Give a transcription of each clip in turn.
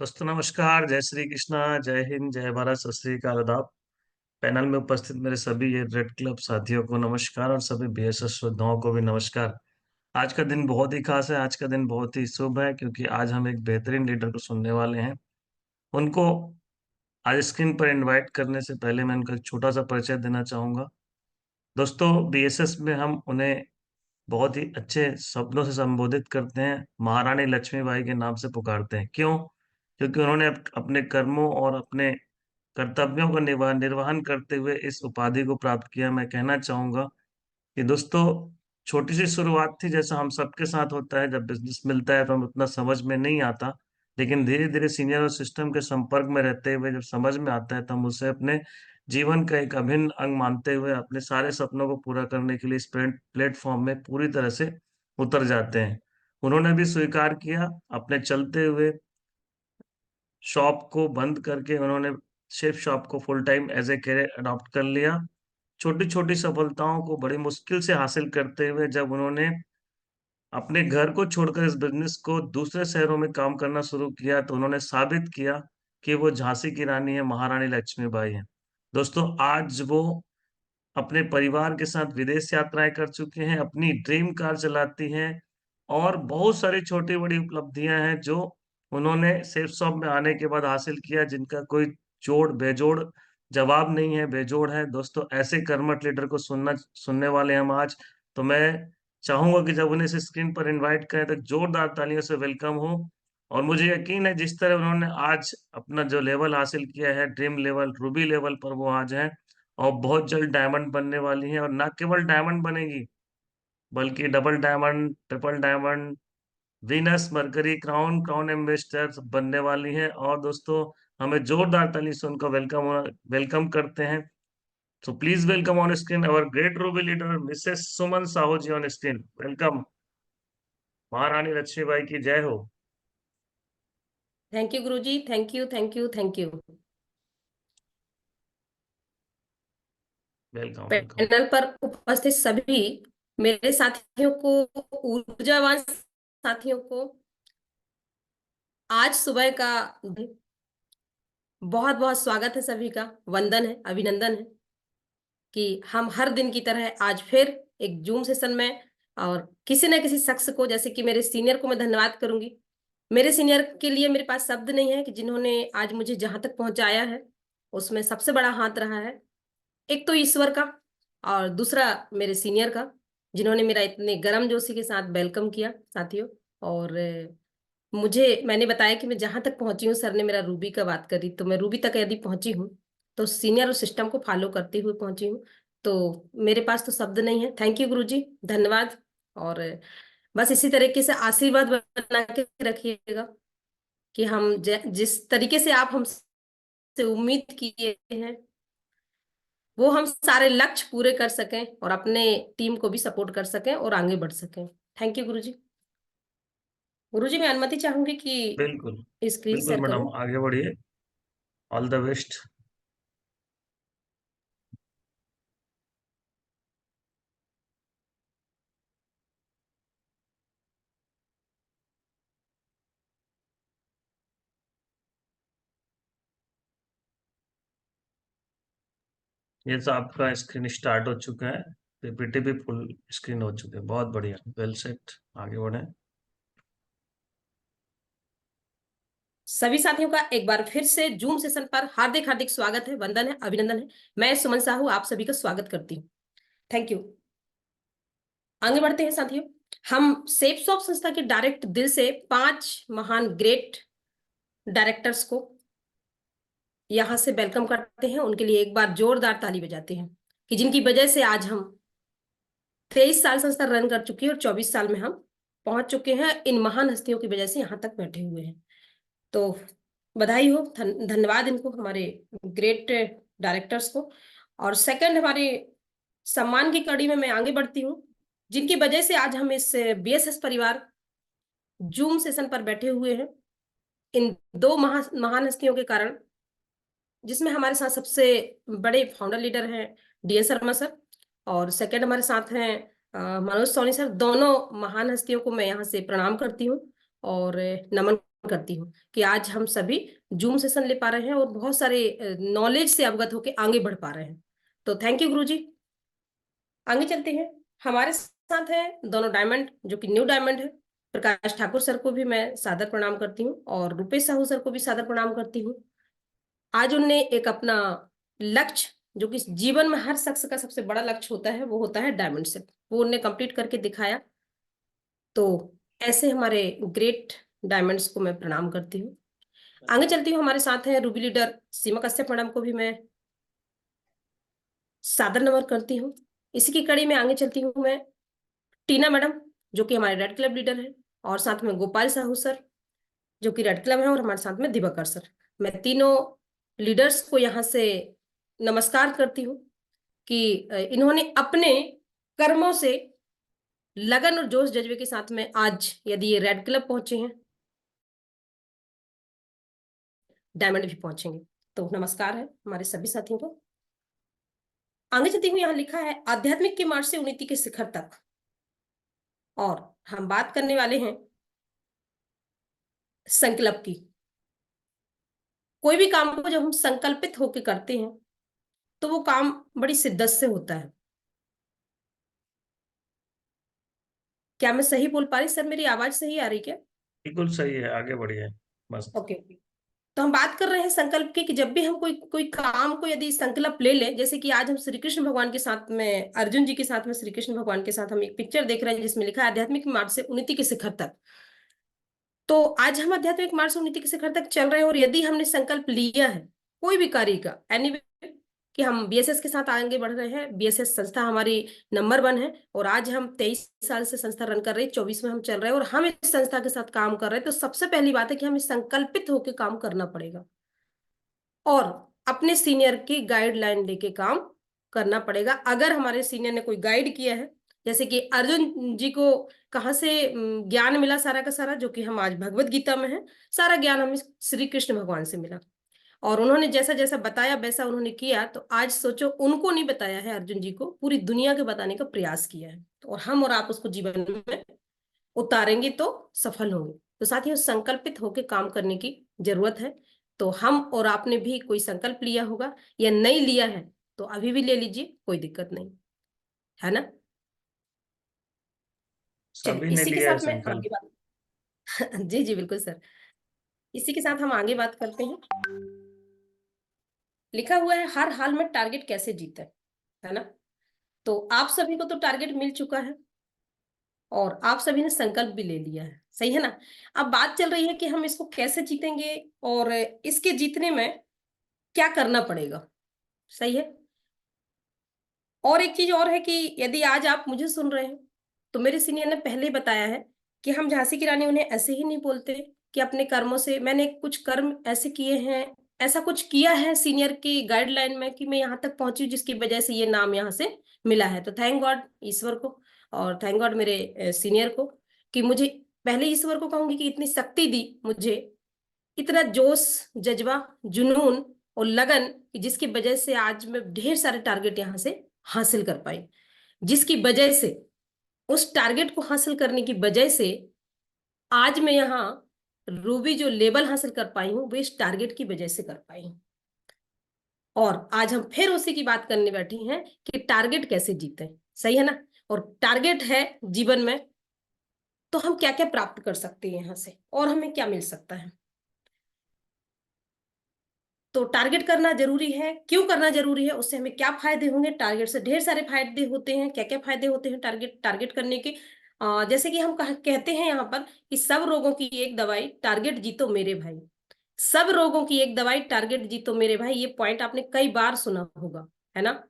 दोस्तों नमस्कार, जय श्री कृष्णा, जय हिंद, जय भारत, सत श्री अकाल, आदाब। पैनल में उपस्थित मेरे सभी ये रेड क्लब साथियों को नमस्कार और सभी बीएसएस योद्धाओं को भी नमस्कार। आज का दिन बहुत ही खास है, आज का दिन बहुत ही शुभ है क्योंकि आज हम एक बेहतरीन लीडर को सुनने वाले हैं। उनको आज स्क्रीन पर इनवाइट करने से पहले मैं उनका एक छोटा सा परिचय देना चाहूंगा। दोस्तों, बीएसएस में हम उन्हें बहुत ही अच्छे शब्दों से संबोधित करते हैं, महारानी लक्ष्मीबाई के नाम से पुकारते हैं। क्यों? क्योंकि उन्होंने अपने कर्मों और अपने कर्तव्यों का निर्वहन करते हुए इस उपाधि को प्राप्त किया। मैं कहना चाहूंगा कि दोस्तों, छोटी सी शुरुआत थी, जैसा हम सबके साथ होता है। जब बिजनेस मिलता है तो हम उतना समझ में नहीं आता, लेकिन धीरे धीरे सीनियर और सिस्टम के संपर्क में रहते हुए जब समझ में आता है तो हम उसे अपने जीवन का एक अभिन्न अंग मानते हुए अपने सारे सपनों को पूरा करने के लिए इस प्लेटफॉर्म में पूरी तरह से उतर जाते हैं। उन्होंने भी स्वीकार किया, अपने चलते हुए शॉप को बंद करके उन्होंने शेफ शॉप को full time as a career adopt कर लिया। छोटी छोटी सफलताओं को बड़ी मुश्किल से हासिल करते हुए जब उन्होंने अपने घर को छोड़कर इस बिजनेस को दूसरे शहरों में काम करना शुरू किया तो उन्होंने साबित किया कि वो झांसी की रानी है, महारानी लक्ष्मीबाई है। दोस्तों, आज वो अपने परिवार के साथ विदेश यात्राएं कर चुके हैं, अपनी ड्रीम कार चलाती हैं और बहुत सारी छोटी बड़ी उपलब्धियां हैं जो उन्होंने सेफ शॉप में आने के बाद हासिल किया, जिनका कोई जोड़ बेजोड़ जवाब नहीं है, बेजोड़ है। दोस्तों, ऐसे कर्मठ लीडर को सुनने वाले हम आज। तो मैं चाहूंगा कि जब उन्हें इस स्क्रीन पर इनवाइट करें तो जोरदार तालियों से वेलकम हो। और मुझे यकीन है जिस तरह उन्होंने आज अपना जो लेवल हासिल किया है, ड्रीम लेवल, रूबी लेवल पर वो आज हैं और बहुत जल्द डायमंड बनने वाली हैं। और ना केवल डायमंड बनेगी बल्कि double diamond, triple diamond, Venus, mercury, crown, crown ambassador बनने वाली हैं। और दोस्तों, हमें जोरदार ताली से उनका वेलकम करते हैं। So please welcome on screen our great ruby leader Mrs Suman Sahu ji on screen. Welcome. Maharani Laxmibai की जय हो। Thank you guruji, thank you thank you thank you. Welcome welcome. Panel पर उपस्थित सभी मेरे साथियों को, ऊर्जावान साथियों को आज सुबह का बहुत बहुत स्वागत है। सभी का वंदन है, अभिनंदन है कि हम हर दिन की तरह आज फिर एक जूम सेशन में, और किसी न किसी शख्स को, जैसे कि मेरे सीनियर को मैं धन्यवाद करूंगी। मेरे सीनियर के लिए मेरे पास शब्द नहीं है कि जिन्होंने आज मुझे जहां तक पहुंचाया है उसमें सबसे बड़ा हाथ रहा है। एक तो ईश्वर का और दूसरा मेरे सीनियर का, जिन्होंने मेरा इतने गर्म जोशी के साथ वेलकम किया साथियों। और मैंने बताया कि मैं जहां तक पहुंची हूँ, सर ने मेरा रूबी का बात करी, तो मैं रूबी तक यदि पहुंची हूँ तो सीनियर और सिस्टम को फॉलो करते हुए पहुंची हूँ। तो मेरे पास तो शब्द नहीं है। थैंक यू गुरुजी, धन्यवाद। और बस इसी तरीके से आशीर्वाद बना के रखिएगा कि हम जिस तरीके से आप हमसे उम्मीद किए हैं वो हम सारे लक्ष्य पूरे कर सकें और अपने टीम को भी सपोर्ट कर सकें और आगे बढ़ सकें। थैंक यू गुरुजी। गुरुजी, मैं अनुमति चाहूंगी बिल्कुल कि स्क्रीन बिल्कुल शेयर मैडम, करूं। आगे बढ़िए। All the best. ये तो आपका स्क्रीन स्टार्ट हो चुका है, पीपीटी भी फुल स्क्रीन हो चुके हैं। बहुत बढ़िया, वेल सेट। आगे बढ़े। सभी साथियों का एक बार फिर से जूम सेशन पर हार्दिक हार्दिक स्वागत है, वंदन है, अभिनंदन है। मैं सुमन साहू आप सभी का स्वागत करती हूँ। Thank you. आगे बढ़ते हैं साथियों। हम सेफ सॉफ्ट संस्था के डायरेक्ट दिल से 5 महान ग्रेट डायरेक्टर्स को यहां से वेलकम करते हैं। उनके लिए एक बार जोरदार ताली बजाते हैं कि जिनकी वजह से आज हम 23 साल संस्था रन कर चुकी है और 24 साल में हम पहुंच चुके हैं। इन महान हस्तियों की वजह से यहाँ तक बैठे हुए हैं। तो बधाई हो, धन्यवाद इनको, हमारे ग्रेट डायरेक्टर्स को। और सेकंड, हमारे सम्मान की कड़ी में मैं आगे बढ़ती हूँ, जिनकी वजह से आज हम इस बीएसएस परिवार जूम सेशन पर बैठे हुए हैं। इन 2 महान हस्तियों के कारण, जिसमें हमारे साथ सबसे बड़े फाउंडर लीडर हैं डीएन शर्मा सर, और सेकंड हमारे साथ हैं मनोज सोनी सर। दोनों महान हस्तियों को मैं यहाँ से प्रणाम करती हूँ और नमन करती हूँ कि आज हम सभी जूम सेशन ले पा रहे हैं और बहुत सारे नॉलेज से अवगत होकर आगे बढ़ पा रहे हैं। तो थैंक यू गुरुजी। आगे चलते हैं। हमारे साथ है दोनों डायमंड, जो कि न्यू डायमंड है। प्रकाश ठाकुर सर को भी मैं सादर प्रणाम करती हूँ और रुपेश साहू सर को भी सादर प्रणाम करती हूँ। आज उनने एक अपना लक्ष्य, जो कि जीवन में हर शख्स का सबसे बड़ा लक्ष्य होता है, वो होता है डायमंड सेट, वो उनने कंप्लीट करके दिखाया। तो ऐसे हमारे ग्रेट डायमंड्स को मैं प्रणाम करती हूँ। आगे चलती हूँ। हमारे साथ है रूबी लीडर सीमा कश्यप मैडम को भी मैं सादर नमन करती हूँ। इसी की कड़ी में आगे चलती हूँ मैं टीना मैडम, जो कि हमारे रेड क्लब लीडर है, और साथ में गोपाल साहू सर, जो कि रेड क्लब है, और हमारे साथ में दिवाकर सर। मैं तीनों लीडर्स को यहाँ से नमस्कार करती हूँ कि इन्होंने अपने कर्मों से लगन और जोश जज्बे के साथ में आज यदि ये रेड क्लब पहुंचे हैं, डायमंड भी पहुंचेंगे। तो नमस्कार है हमारे सभी साथियों को। आगे चलती हूँ। यहाँ लिखा है आध्यात्मिक के मार्ग से उन्नति के शिखर तक, और हम बात करने वाले हैं संकल्प की। कोई भी काम को जब हम संकल्पित होकर करते हैं तो वो काम बड़ी शिद्दत से होता है। क्या मैं सही बोल पा रही सर? मेरी आवाज सही आ रही क्या? बिल्कुल सही है, आगे बढ़िए। मस्त। Okay okay. तो हम बात कर रहे हैं संकल्प की, कि जब भी हम कोई कोई काम को यदि संकल्प ले लें, जैसे कि आज हम श्री कृष्ण भगवान के साथ में, अर्जुन जी के साथ में, श्री कृष्ण भगवान के साथ हम एक पिक्चर देख रहे हैं जिसमें लिखा है आध्यात्मिक मार्ग से उन्नति के शिखर तक। तो आज हम आध्यात्मिक मार्ग से उन्नति के शिखर तक चल रहे हैं, और यदि हमने संकल्प लिया है कोई भी कार्य का, एनीवे, कि हम बीएसएस के साथ आगे बढ़ रहे हैं, बीएसएस संस्था हमारी नंबर 1 है, और आज हम 23 साल से संस्था रन कर रहे हैं, 24 में हम चल रहे हैं, और हम इस संस्था के साथ काम कर रहे हैं। तो सबसे पहली बात है कि हमें संकल्पित होकर काम करना पड़ेगा, और अपने सीनियर की गाइडलाइन लेके काम करना पड़ेगा। अगर हमारे सीनियर ने कोई गाइड किया है, जैसे कि अर्जुन जी को कहाँ से ज्ञान मिला सारा का सारा, जो कि हम आज भगवत गीता में है, सारा ज्ञान हमें श्री कृष्ण भगवान से मिला, और उन्होंने जैसा जैसा बताया वैसा उन्होंने किया। तो आज सोचो, उनको नहीं बताया है अर्जुन जी को, पूरी दुनिया के बताने का प्रयास किया है, और हम और आप उसको जीवन में उतारेंगे तो सफल होंगे। तो साथियों, संकल्पित होकर काम करने की जरूरत है। तो हम और आपने भी कोई संकल्प लिया होगा, या नहीं लिया है तो अभी भी ले लीजिए, कोई दिक्कत नहीं है ना। चलिए सभी ने इसी के लिया है साथ में संकल्प। आगे बात जी जी बिल्कुल सर। इसी के साथ हम आगे बात करते हैं। लिखा हुआ है हर हाल में टारगेट कैसे जीते, है ना। तो आप सभी को तो टारगेट मिल चुका है, और आप सभी ने संकल्प भी ले लिया है, सही है ना। अब बात चल रही है कि हम इसको कैसे जीतेंगे, और इसके जीतने में क्या करना पड़ेगा, सही है। और एक चीज और है कि यदि आज आप मुझे सुन रहे हैं, तो मेरे सीनियर ने पहले ही बताया है कि हम झांसी की रानी उन्हें ऐसे ही नहीं बोलते, कि अपने कर्मों से मैंने कुछ कर्म ऐसे किए हैं, ऐसा कुछ किया है सीनियर की गाइडलाइन में, कि मैं यहाँ तक पहुंची हूँ, जिसकी वजह से ये नाम यहाँ से मिला है। तो थैंक गॉड ईश्वर को, और थैंक गॉड मेरे सीनियर को, कि मुझे, पहले ईश्वर को कहूंगी कि इतनी शक्ति दी मुझे, इतना जोश, जज्बा, जुनून और लगन, कि जिसकी वजह से आज मैं ढेर सारे टारगेट यहाँ से हासिल कर पाई, जिसकी वजह से, उस टारगेट को हासिल करने की वजह से आज मैं यहाँ रूबी जो लेवल हासिल कर पाई हूँ, वो इस टारगेट की वजह से कर पाई हूँ। और आज हम फिर उसी की बात करने बैठे हैं कि टारगेट कैसे जीते, सही है ना। और टारगेट है जीवन में, तो हम क्या क्या प्राप्त कर सकते हैं यहाँ से, और हमें क्या मिल सकता है। तो टारगेट करना जरूरी है। क्यों करना जरूरी है? उससे हमें क्या फायदे होंगे? टारगेट से ढेर सारे फायदे होते हैं। क्या क्या फायदे होते हैं टारगेट टारगेट करने के? जैसे कि हम कहते हैं यहाँ पर कि सब रोगों की एक दवाई, टारगेट जीतो मेरे भाई। सब रोगों की एक दवाई, टारगेट जीतो मेरे भाई। ये पॉइंट आपने कई बार सुना होगा, है ना।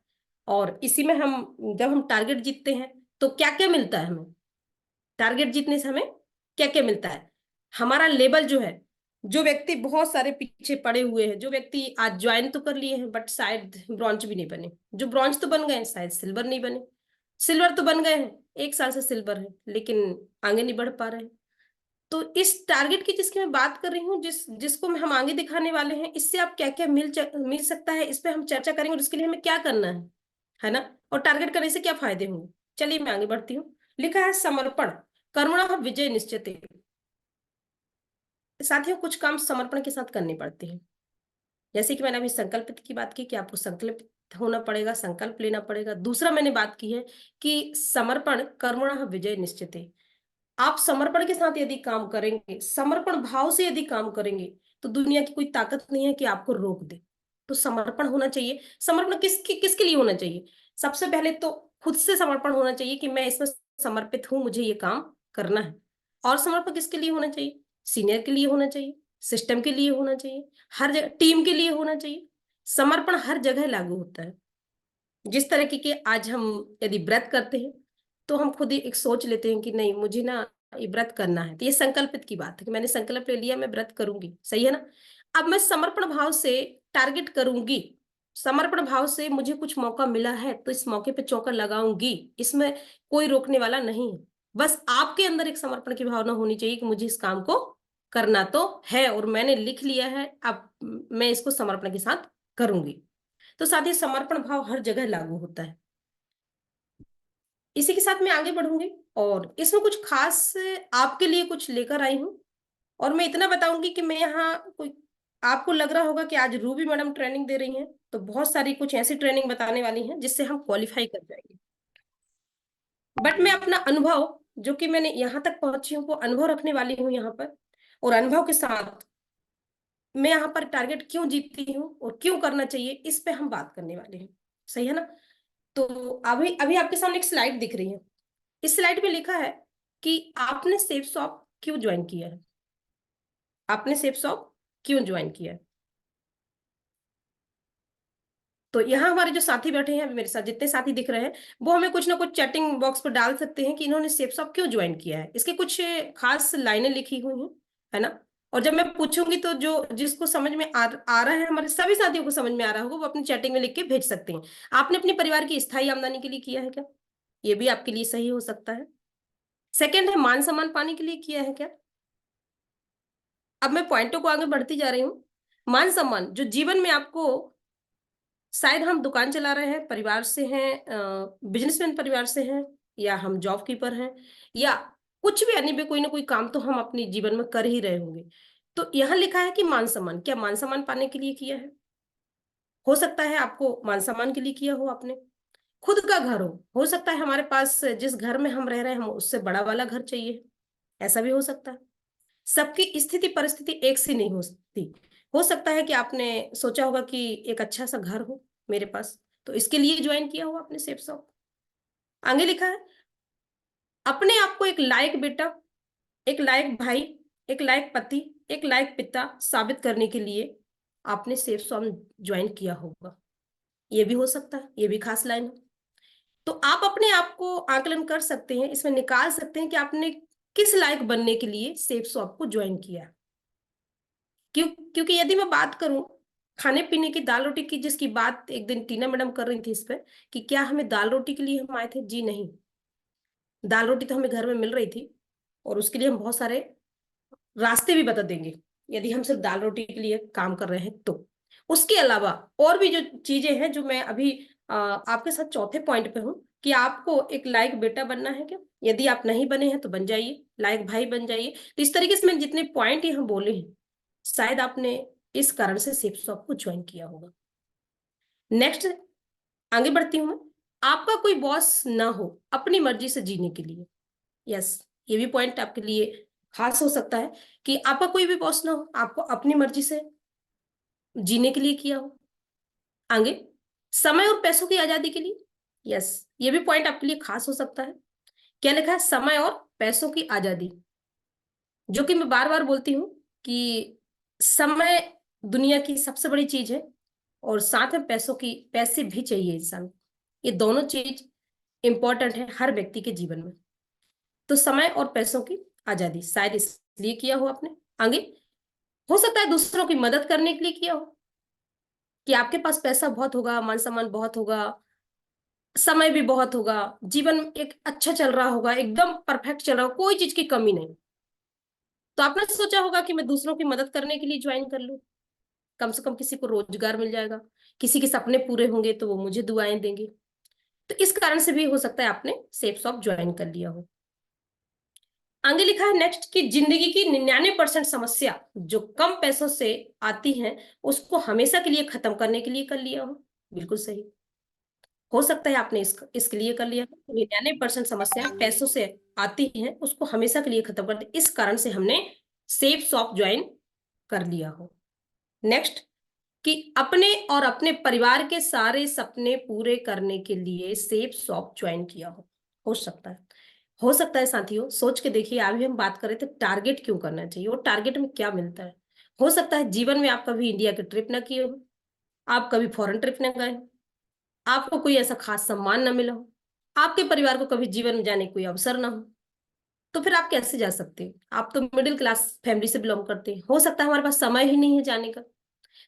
और इसी में हम, जब हम टारगेट जीतते हैं तो क्या क्या मिलता है हमें? टारगेट जीतने से हमें क्या क्या मिलता है? हमारा लेवल जो है, जो व्यक्ति बहुत सारे पीछे पड़े हुए हैं, जो व्यक्ति आज ज्वाइन तो कर लिए हैं बट शायद ब्रॉन्ज भी नहीं बने, जो ब्रॉन्ज तो बन गए हैं शायद सिल्वर नहीं बने, सिल्वर तो बन गए हैं, 1 साल से सिल्वर है लेकिन आगे नहीं बढ़ पा रहे हैं। तो इस टारगेट की जिसकी मैं बात कर रही हूँ, जिसको हम आगे दिखाने वाले हैं, इससे आप क्या क्या मिल सकता है, इस पे हम चर्चा करेंगे, और इसके लिए हमें क्या करना है ना। और टारगेट करने से क्या फायदे होंगे। चलिए मैं आगे बढ़ती हूँ। लिखा है समर्पण कर्मणः विजय निश्चित। साथियों कुछ काम समर्पण के साथ करने पड़ते हैं। जैसे कि मैंने अभी संकल्पित की बात की कि आपको संकल्पित होना पड़ेगा, संकल्प लेना पड़ेगा। दूसरा मैंने बात की है कि समर्पण कर्मणः विजय निश्चिते। आप समर्पण के साथ यदि काम करेंगे, समर्पण भाव से यदि काम करेंगे, तो दुनिया की कोई ताकत नहीं है कि आपको रोक दे। तो समर्पण होना चाहिए। समर्पण किसके लिए होना चाहिए? सबसे पहले तो खुद से समर्पण होना चाहिए कि मैं इसमें समर्पित हूं, मुझे ये काम करना है। और समर्पण किसके लिए होना चाहिए? सीनियर के लिए होना चाहिए, सिस्टम के लिए होना चाहिए, हर जगह टीम के लिए होना चाहिए। समर्पण हर जगह लागू होता है। जिस तरीके के आज हम यदि व्रत करते हैं, तो हम खुद ही एक सोच लेते हैं कि नहीं, मुझे ना ये व्रत करना है। तो ये संकल्पित की बात है कि मैंने संकल्प ले लिया, मैं व्रत करूंगी, सही है ना। अब मैं समर्पण भाव से टारगेट करूंगी। समर्पण भाव से मुझे कुछ मौका मिला है तो इस मौके पे चौका लगाऊंगी। इसमें कोई रोकने वाला नहीं है। बस आपके अंदर एक समर्पण की भावना होनी चाहिए कि मुझे इस काम को करना तो है और मैंने लिख लिया है, अब मैं इसको समर्पण के साथ करूंगी। तो साथ ही समर्पण भाव हर जगह लागू होता है। इसी के साथ मैं आगे बढ़ूंगी और इसमें कुछ खास आपके लिए कुछ लेकर आई हूं। और मैं इतना बताऊंगी कि मैं यहाँ कोई, आपको लग रहा होगा कि आज रूबी मैडम ट्रेनिंग दे रही हैं, तो बहुत सारी कुछ ऐसी ट्रेनिंग बताने वाली हैं जिससे हम क्वालिफाई कर जाएंगे। बट मैं अपना अनुभव, जो कि मैंने यहाँ तक पहुंची हूँ, वो अनुभव रखने वाली हूँ यहाँ पर। और अनुभव के साथ मैं यहाँ पर टारगेट क्यों जीतती हूँ और क्यों करना चाहिए, इस पे हम बात करने वाले हैं। सही है ना। तो अभी अभी आपके सामने एक स्लाइड दिख रही है। इस स्लाइड में लिखा है कि आपने सेफ शॉप क्यों ज्वाइन किया है। आपने सेफ शॉप क्यों ज्वाइन किया है। तो यहाँ हमारे जो साथी बैठे हैं, अभी मेरे साथ जितने साथी दिख रहे हैं, वो हमें कुछ ना कुछ चैटिंग बॉक्स पर डाल सकते हैं कि इन्होंने सेफ शॉप क्यों ज्वाइन किया है। इसके कुछ खास लाइनें लिखी हुई हैं, है ना। और जब मैं पूछूंगी तो जो जिसको समझ में आ रहा है, हमारे सभी साथियों को समझ में आ रहा होगा, वो अपनी चैटिंग में लिख के भेज सकते हैं। आपने अपने परिवार की स्थायी आमदनी के लिए किया है क्या? ये भी आपके लिए सही हो सकता है। सेकंड है, मान सम्मान पाने के लिए किया है क्या? अब मैं पॉइंटों को आगे बढ़ती जा रही हूँ। मान सम्मान जो जीवन में आपको, शायद हम दुकान चला रहे हैं, परिवार से हैं, बिजनेसमैन परिवार से हैं, या हम जॉब कीपर हैं, या कुछ भी अन्य भी कोई ना कोई काम तो हम अपने जीवन में कर ही रहे होंगे। तो यहाँ लिखा है कि मान सम्मान, क्या मान सम्मान पाने के लिए किया है? हो सकता है आपको मान सम्मान के लिए किया हो आपने। खुद का घर हो सकता है हमारे पास जिस घर में हम रह रहे हैं, हम उससे बड़ा वाला घर चाहिए, ऐसा भी हो सकता है। सबकी स्थिति परिस्थिति एक सी नहीं हो सकती। हो सकता है कि आपने सोचा होगा कि एक अच्छा सा घर हो मेरे पास, तो इसके लिए ज्वाइन किया हो आपने सेफ शॉप। आगे लिखा है, अपने आप को एक लायक बेटा, एक लायक भाई, एक लायक पति, एक लायक पिता साबित करने के लिए आपने सेफ शॉप ज्वाइन किया होगा। ये भी हो सकता है, ये भी खास लाइन है। तो आप अपने आप को आकलन कर सकते हैं, इसमें निकाल सकते हैं कि आपने किस लायक बनने के लिए सेफ शॉप को ज्वाइन किया। क्योंकि यदि मैं बात करूं खाने पीने की, दाल रोटी की, जिसकी बात एक दिन टीना मैडम कर रही थी इस पे, कि क्या हमें दाल रोटी के लिए हम आए थे? जी नहीं। दाल रोटी तो हमें घर में मिल रही थी, और उसके लिए हम बहुत सारे रास्ते भी बता देंगे यदि हम सिर्फ दाल रोटी के लिए काम कर रहे हैं तो। उसके अलावा और भी जो चीजें हैं, जो मैं अभी आपके साथ चौथे पॉइंट पे हूँ, कि आपको एक लायक बेटा बनना है क्या? यदि आप नहीं बने हैं तो बन जाइए, लायक भाई बन जाइए। तो इस तरीके से मैंने जितने पॉइंट यहाँ बोले हैं, शायद आपने इस कारण से सेफ शॉप को ज्वाइन किया होगा। नेक्स्ट, आगे बढ़ती हूँ मैं। आपका कोई बॉस ना हो अपनी मर्जी से जीने के लिए। यस, ये भी पॉइंट आपके लिए खास हो सकता है कि आपका कोई भी बॉस ना हो, आपको अपनी मर्जी से जीने के लिए किया हो। आगे, समय और पैसों की आजादी के लिए। यस, ये भी पॉइंट आपके लिए खास हो सकता है। क्या लिखा है? समय और पैसों की आजादी। जो कि मैं बार बार बोलती हूँ कि समय दुनिया की सबसे बड़ी चीज है, और साथ में पैसे भी चाहिए इंसान। ये दोनों चीज इंपॉर्टेंट है हर व्यक्ति के जीवन में। तो समय और पैसों की आजादी शायद इसलिए किया हो आपने। आगे, हो सकता है दूसरों की मदद करने के लिए किया हो, कि आपके पास पैसा बहुत होगा, मान सम्मान बहुत होगा, समय भी बहुत होगा, जीवन एक अच्छा चल रहा होगा, एकदम परफेक्ट चल रहा होगा, कोई चीज की कमी नहीं। तो आपने सोचा होगा कि मैं दूसरों की मदद करने के लिए ज्वाइन कर लूं, कम से कम किसी को रोजगार मिल जाएगा, किसी के सपने पूरे होंगे तो वो मुझे दुआएं देंगे। तो इस कारण से भी हो सकता है आपने सेफ शॉप ज्वाइन कर लिया हो। आगे लिखा है नेक्स्ट कि जिंदगी की 99% समस्या जो कम पैसों से आती हैं उसको हमेशा के लिए खत्म करने के लिए कर लिया हो। बिल्कुल सही। हो सकता है आपने इसके लिए कर लिया हो। 99% समस्या पैसों से आती हैं उसको हमेशा के लिए खत्म कर दे, इस कारण से हमने सेफ शॉप ज्वाइन कर लिया हो। नेक्स्ट कि अपने और अपने परिवार के सारे सपने पूरे करने के लिए सेफ शॉप ज्वाइन किया हो सकता है। हो सकता है साथियों, सोच के देखिए, अभी हम बात कर रहे थे टारगेट क्यों करना चाहिए और टारगेट में क्या मिलता है। हो सकता है जीवन में आप कभी इंडिया की ट्रिप ना किए हो, आप कभी फॉरेन ट्रिप ना गए हो, आपको कोई ऐसा खास सम्मान ना मिला हो, आपके परिवार को कभी जीवन में जाने का कोई अवसर ना हो, तो फिर आप कैसे जा सकते हैं। आप तो मिडिल क्लास फैमिली से बिलोंग करते हैं, हो सकता है हमारे पास समय ही नहीं है जाने का।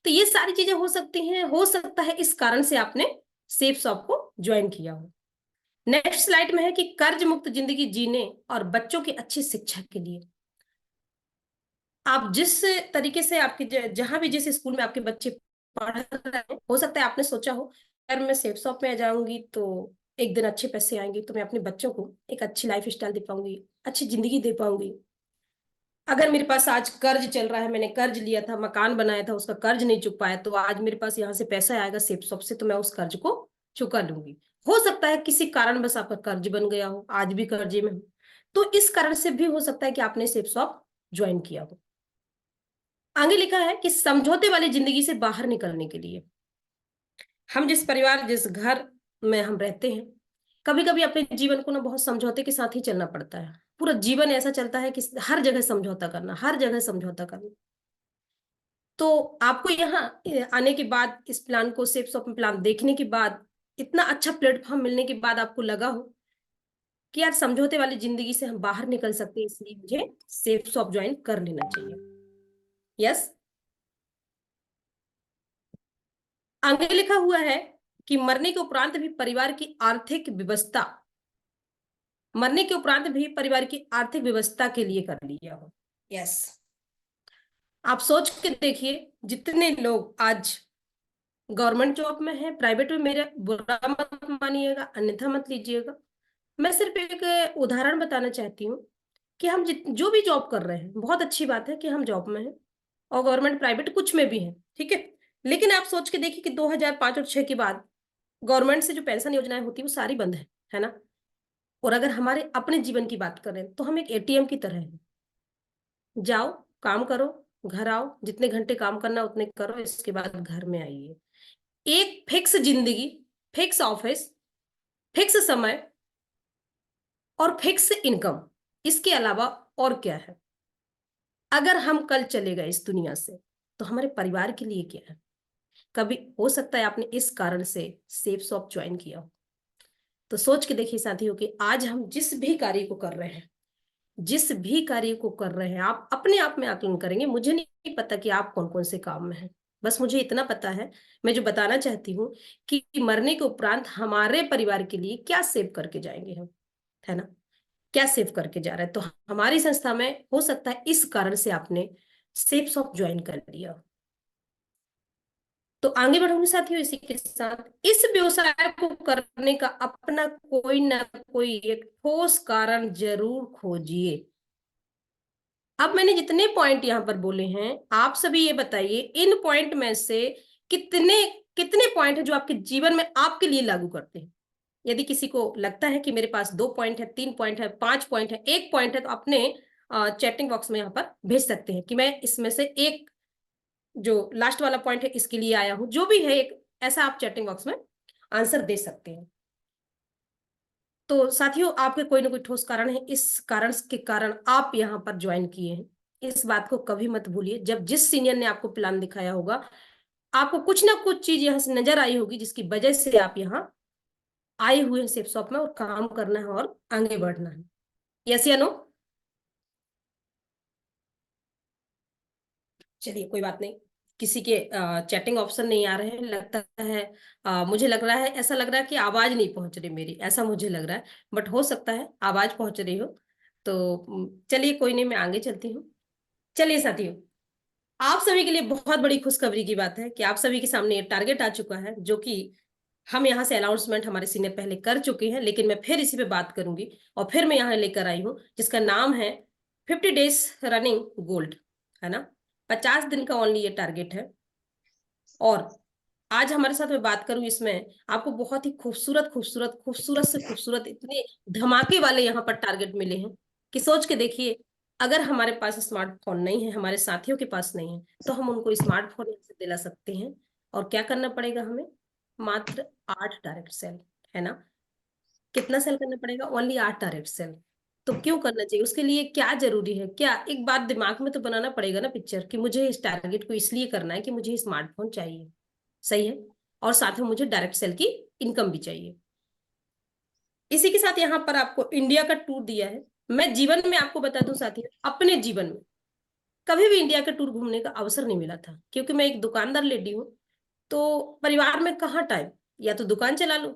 तो ये सारी चीजें हो सकती हैं, हो सकता है इस कारण से आपने सेफ शॉप को ज्वाइन किया हो। नेक्स्ट स्लाइड में है कि कर्ज मुक्त जिंदगी जीने और बच्चों की अच्छी शिक्षा के लिए आप जिस तरीके से आपके जहां भी जिस स्कूल में आपके बच्चे पढ़ रहे हैं, हो सकता है आपने सोचा हो अगर मैं सेफ शॉप में आ जाऊंगी तो एक दिन अच्छे पैसे आएंगे तो मैं अपने बच्चों को एक अच्छी लाइफ स्टाइल दे पाऊंगी, अच्छी जिंदगी दे पाऊंगी। अगर मेरे पास आज कर्ज चल रहा है, मैंने कर्ज लिया था, मकान बनाया था, उसका कर्ज नहीं चुक पाया, तो आज मेरे पास यहाँ से पैसा आएगा सेफ शॉप से तो मैं उस कर्ज को चुका लूंगी। हो सकता है किसी कारण बस आपका कर्ज बन गया हो, आज भी कर्जे में हो, तो इस कारण से भी हो सकता है कि आपने सेफ शॉप ज्वाइन किया हो। आगे लिखा है कि समझौते वाली जिंदगी से बाहर निकलने के लिए हम जिस परिवार जिस घर में हम रहते हैं, कभी कभी अपने जीवन को ना बहुत समझौते के साथ ही चलना पड़ता है। पूरा जीवन ऐसा चलता है कि हर जगह समझौता करना, हर जगह समझौता करना। तो आपको यहाँ आने के बाद, इस प्लान को सेफ शॉपिंग प्लान देखने के बाद, इतना अच्छा प्लेटफॉर्म मिलने के बाद आपको लगा हो कि यार समझौते वाली जिंदगी से हम बाहर निकल सकते हैं, इसलिए मुझे सेफ शॉप ज्वाइन कर लेना चाहिए। यस। आगे लिखा हुआ है कि मरने के उपरांत भी परिवार की आर्थिक व्यवस्था के लिए कर लिया हो। यस। आप सोच के देखिए, जितने लोग आज गवर्नमेंट जॉब में है, प्राइवेट में, मेरा बुरा मत मानिएगा, अन्यथा मत लीजिएगा, मैं सिर्फ एक उदाहरण बताना चाहती हूँ कि हम जो भी जॉब कर रहे हैं, बहुत अच्छी बात है कि हम जॉब में हैं और गवर्नमेंट प्राइवेट कुछ में भी है, ठीक है। लेकिन आप सोच के देखिए कि 2005 और 6 के बाद गवर्नमेंट से जो पेंशन योजनाएं होती है वो सारी बंद है ना। और अगर हमारे अपने जीवन की बात करें तो हम एक एटीएम की तरह हैं। जाओ, काम करो, घर आओ, जितने घंटे काम करना उतने करो, इसके बाद घर में आइए। एक फिक्स जिंदगी, फिक्स ऑफिस, फिक्स समय और फिक्स इनकम, इसके अलावा और क्या है। अगर हम कल चले गए इस दुनिया से तो हमारे परिवार के लिए क्या है। कभी हो सकता है आपने इस कारण से सेफ शॉप ज्वाइन किया हो। तो सोच के देखिए साथियों कि आज हम जिस भी कार्य को कर रहे हैं, जिस भी कार्य को कर रहे हैं, आप अपने आप में आकलन करेंगे। मुझे नहीं पता कि आप कौन कौन से काम में हैं, बस मुझे इतना पता है, मैं जो बताना चाहती हूँ कि मरने के उपरांत हमारे परिवार के लिए क्या सेव करके जाएंगे हम, है ना। क्या सेव करके जा रहे हैं। तो हमारी संस्था में हो सकता है इस कारण से आपने सेफ शॉप ज्वाइन कर लिया। तो आगे बढ़ूंगी साथियों, इसी के साथ इस व्यवसाय को करने का अपना कोई ना कोई एक ठोस कारण जरूर खोजिए। अब मैंने जितने पॉइंट यहाँ पर बोले हैं, आप सभी ये बताइए इन पॉइंट में से कितने कितने पॉइंट है जो आपके जीवन में आपके लिए लागू करते हैं। यदि किसी को लगता है कि मेरे पास 2 पॉइंट है, 3 पॉइंट है, 5 पॉइंट है, 1 पॉइंट है, तो अपने चैटिंग बॉक्स में यहाँ पर भेज सकते हैं कि मैं इसमें से एक, जो लास्ट वाला पॉइंट है, इसके लिए आया हूं। जो भी है एक ऐसा आप चैटिंग बॉक्स में आंसर दे सकते हैं। तो साथियों, आपके कोई ना कोई ठोस कारण है, इस कारण के कारण आप यहाँ पर ज्वाइन किए हैं। इस बात को कभी मत भूलिए। जब जिस सीनियर ने आपको प्लान दिखाया होगा, आपको कुछ ना कुछ चीज यहाँ से नजर आई होगी जिसकी वजह से आप यहाँ आए हुए हैं सेफ शॉप में, और काम करना है और आगे बढ़ना है। यस या नो। चलिए कोई बात नहीं, किसी के चैटिंग ऑप्शन नहीं आ रहे हैं, लगता है मुझे लग रहा है, ऐसा लग रहा है कि आवाज नहीं पहुंच रही मेरी, ऐसा मुझे लग रहा है। बट हो सकता है आवाज पहुंच रही हो। तो चलिए कोई नहीं, मैं आगे चलती हूँ। चलिए साथियों, आप सभी के लिए बहुत बड़ी खुशखबरी की बात है कि आप सभी के सामने ये टारगेट आ चुका है, जो कि हम यहाँ से अनाउंसमेंट हमारे सीनियर पहले कर चुके हैं, लेकिन मैं फिर इसी पे बात करूंगी और फिर मैं यहाँ लेकर आई हूँ, जिसका नाम है 50 डेज रनिंग गोल्ड, है ना, 50 दिन का ओनली ये टारगेट है। और आज हमारे साथ मैं बात करूं इसमें, आपको बहुत ही खूबसूरत खूबसूरत खूबसूरत से खूबसूरत इतने धमाके वाले यहाँ पर टारगेट मिले हैं कि सोच के देखिए, अगर हमारे पास स्मार्टफोन नहीं है, हमारे साथियों के पास नहीं है, तो हम उनको स्मार्टफोन से दिला सकते हैं। और क्या करना पड़ेगा हमें? मात्र 8 डायरेक्ट सेल, है ना। कितना सेल करना पड़ेगा? Only 8 direct sale. तो क्यों करना चाहिए? उसके लिए क्या जरूरी है? क्या एक बात दिमाग में तो बनाना पड़ेगा ना पिक्चर, कि मुझे इस टारगेट को इसलिए करना है कि मुझे स्मार्टफोन चाहिए, सही है, और साथ में मुझे डायरेक्ट सेल की इनकम भी चाहिए। इसी के साथ यहाँ पर आपको इंडिया का टूर दिया है। मैं जीवन में आपको बता दूं साथियों, अपने जीवन में कभी भी इंडिया का टूर घूमने का अवसर नहीं मिला था, क्योंकि मैं एक दुकानदार लेडी हूँ। तो परिवार में कहाँ टाइम, या तो दुकान चला लूं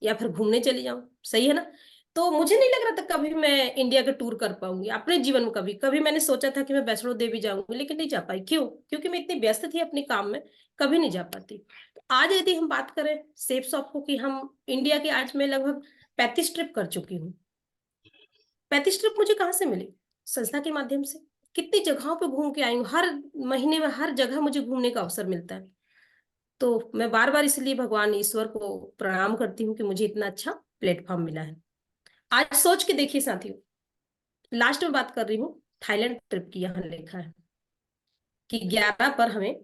या फिर घूमने चली जाऊं, सही है ना। तो मुझे नहीं लग रहा था कभी मैं इंडिया का टूर कर पाऊंगी अपने जीवन में। कभी कभी मैंने सोचा था कि मैं वैष्णो देवी जाऊंगी, लेकिन नहीं जा पाई। क्यों? क्योंकि मैं इतनी व्यस्त थी अपने काम में, कभी नहीं जा पाती। तो आज यदि हम बात करें सेफ शॉप को, कि हम इंडिया के, आज मैं लगभग 35 ट्रिप कर चुकी हूँ। 35 ट्रिप मुझे कहाँ से मिली? संस्था के माध्यम से। कितनी जगहों पे घूम के आई हूँ, हर महीने में हर जगह मुझे घूमने का अवसर मिलता है। तो मैं बार बार इसलिए भगवान ईश्वर को प्रणाम करती हूँ कि मुझे इतना अच्छा प्लेटफॉर्म मिला है। आज सोच के देखिए साथियों, लास्ट में बात कर रही हूँ थाईलैंड ट्रिप की। यहाँ लिखा है कि 11 पर हमें,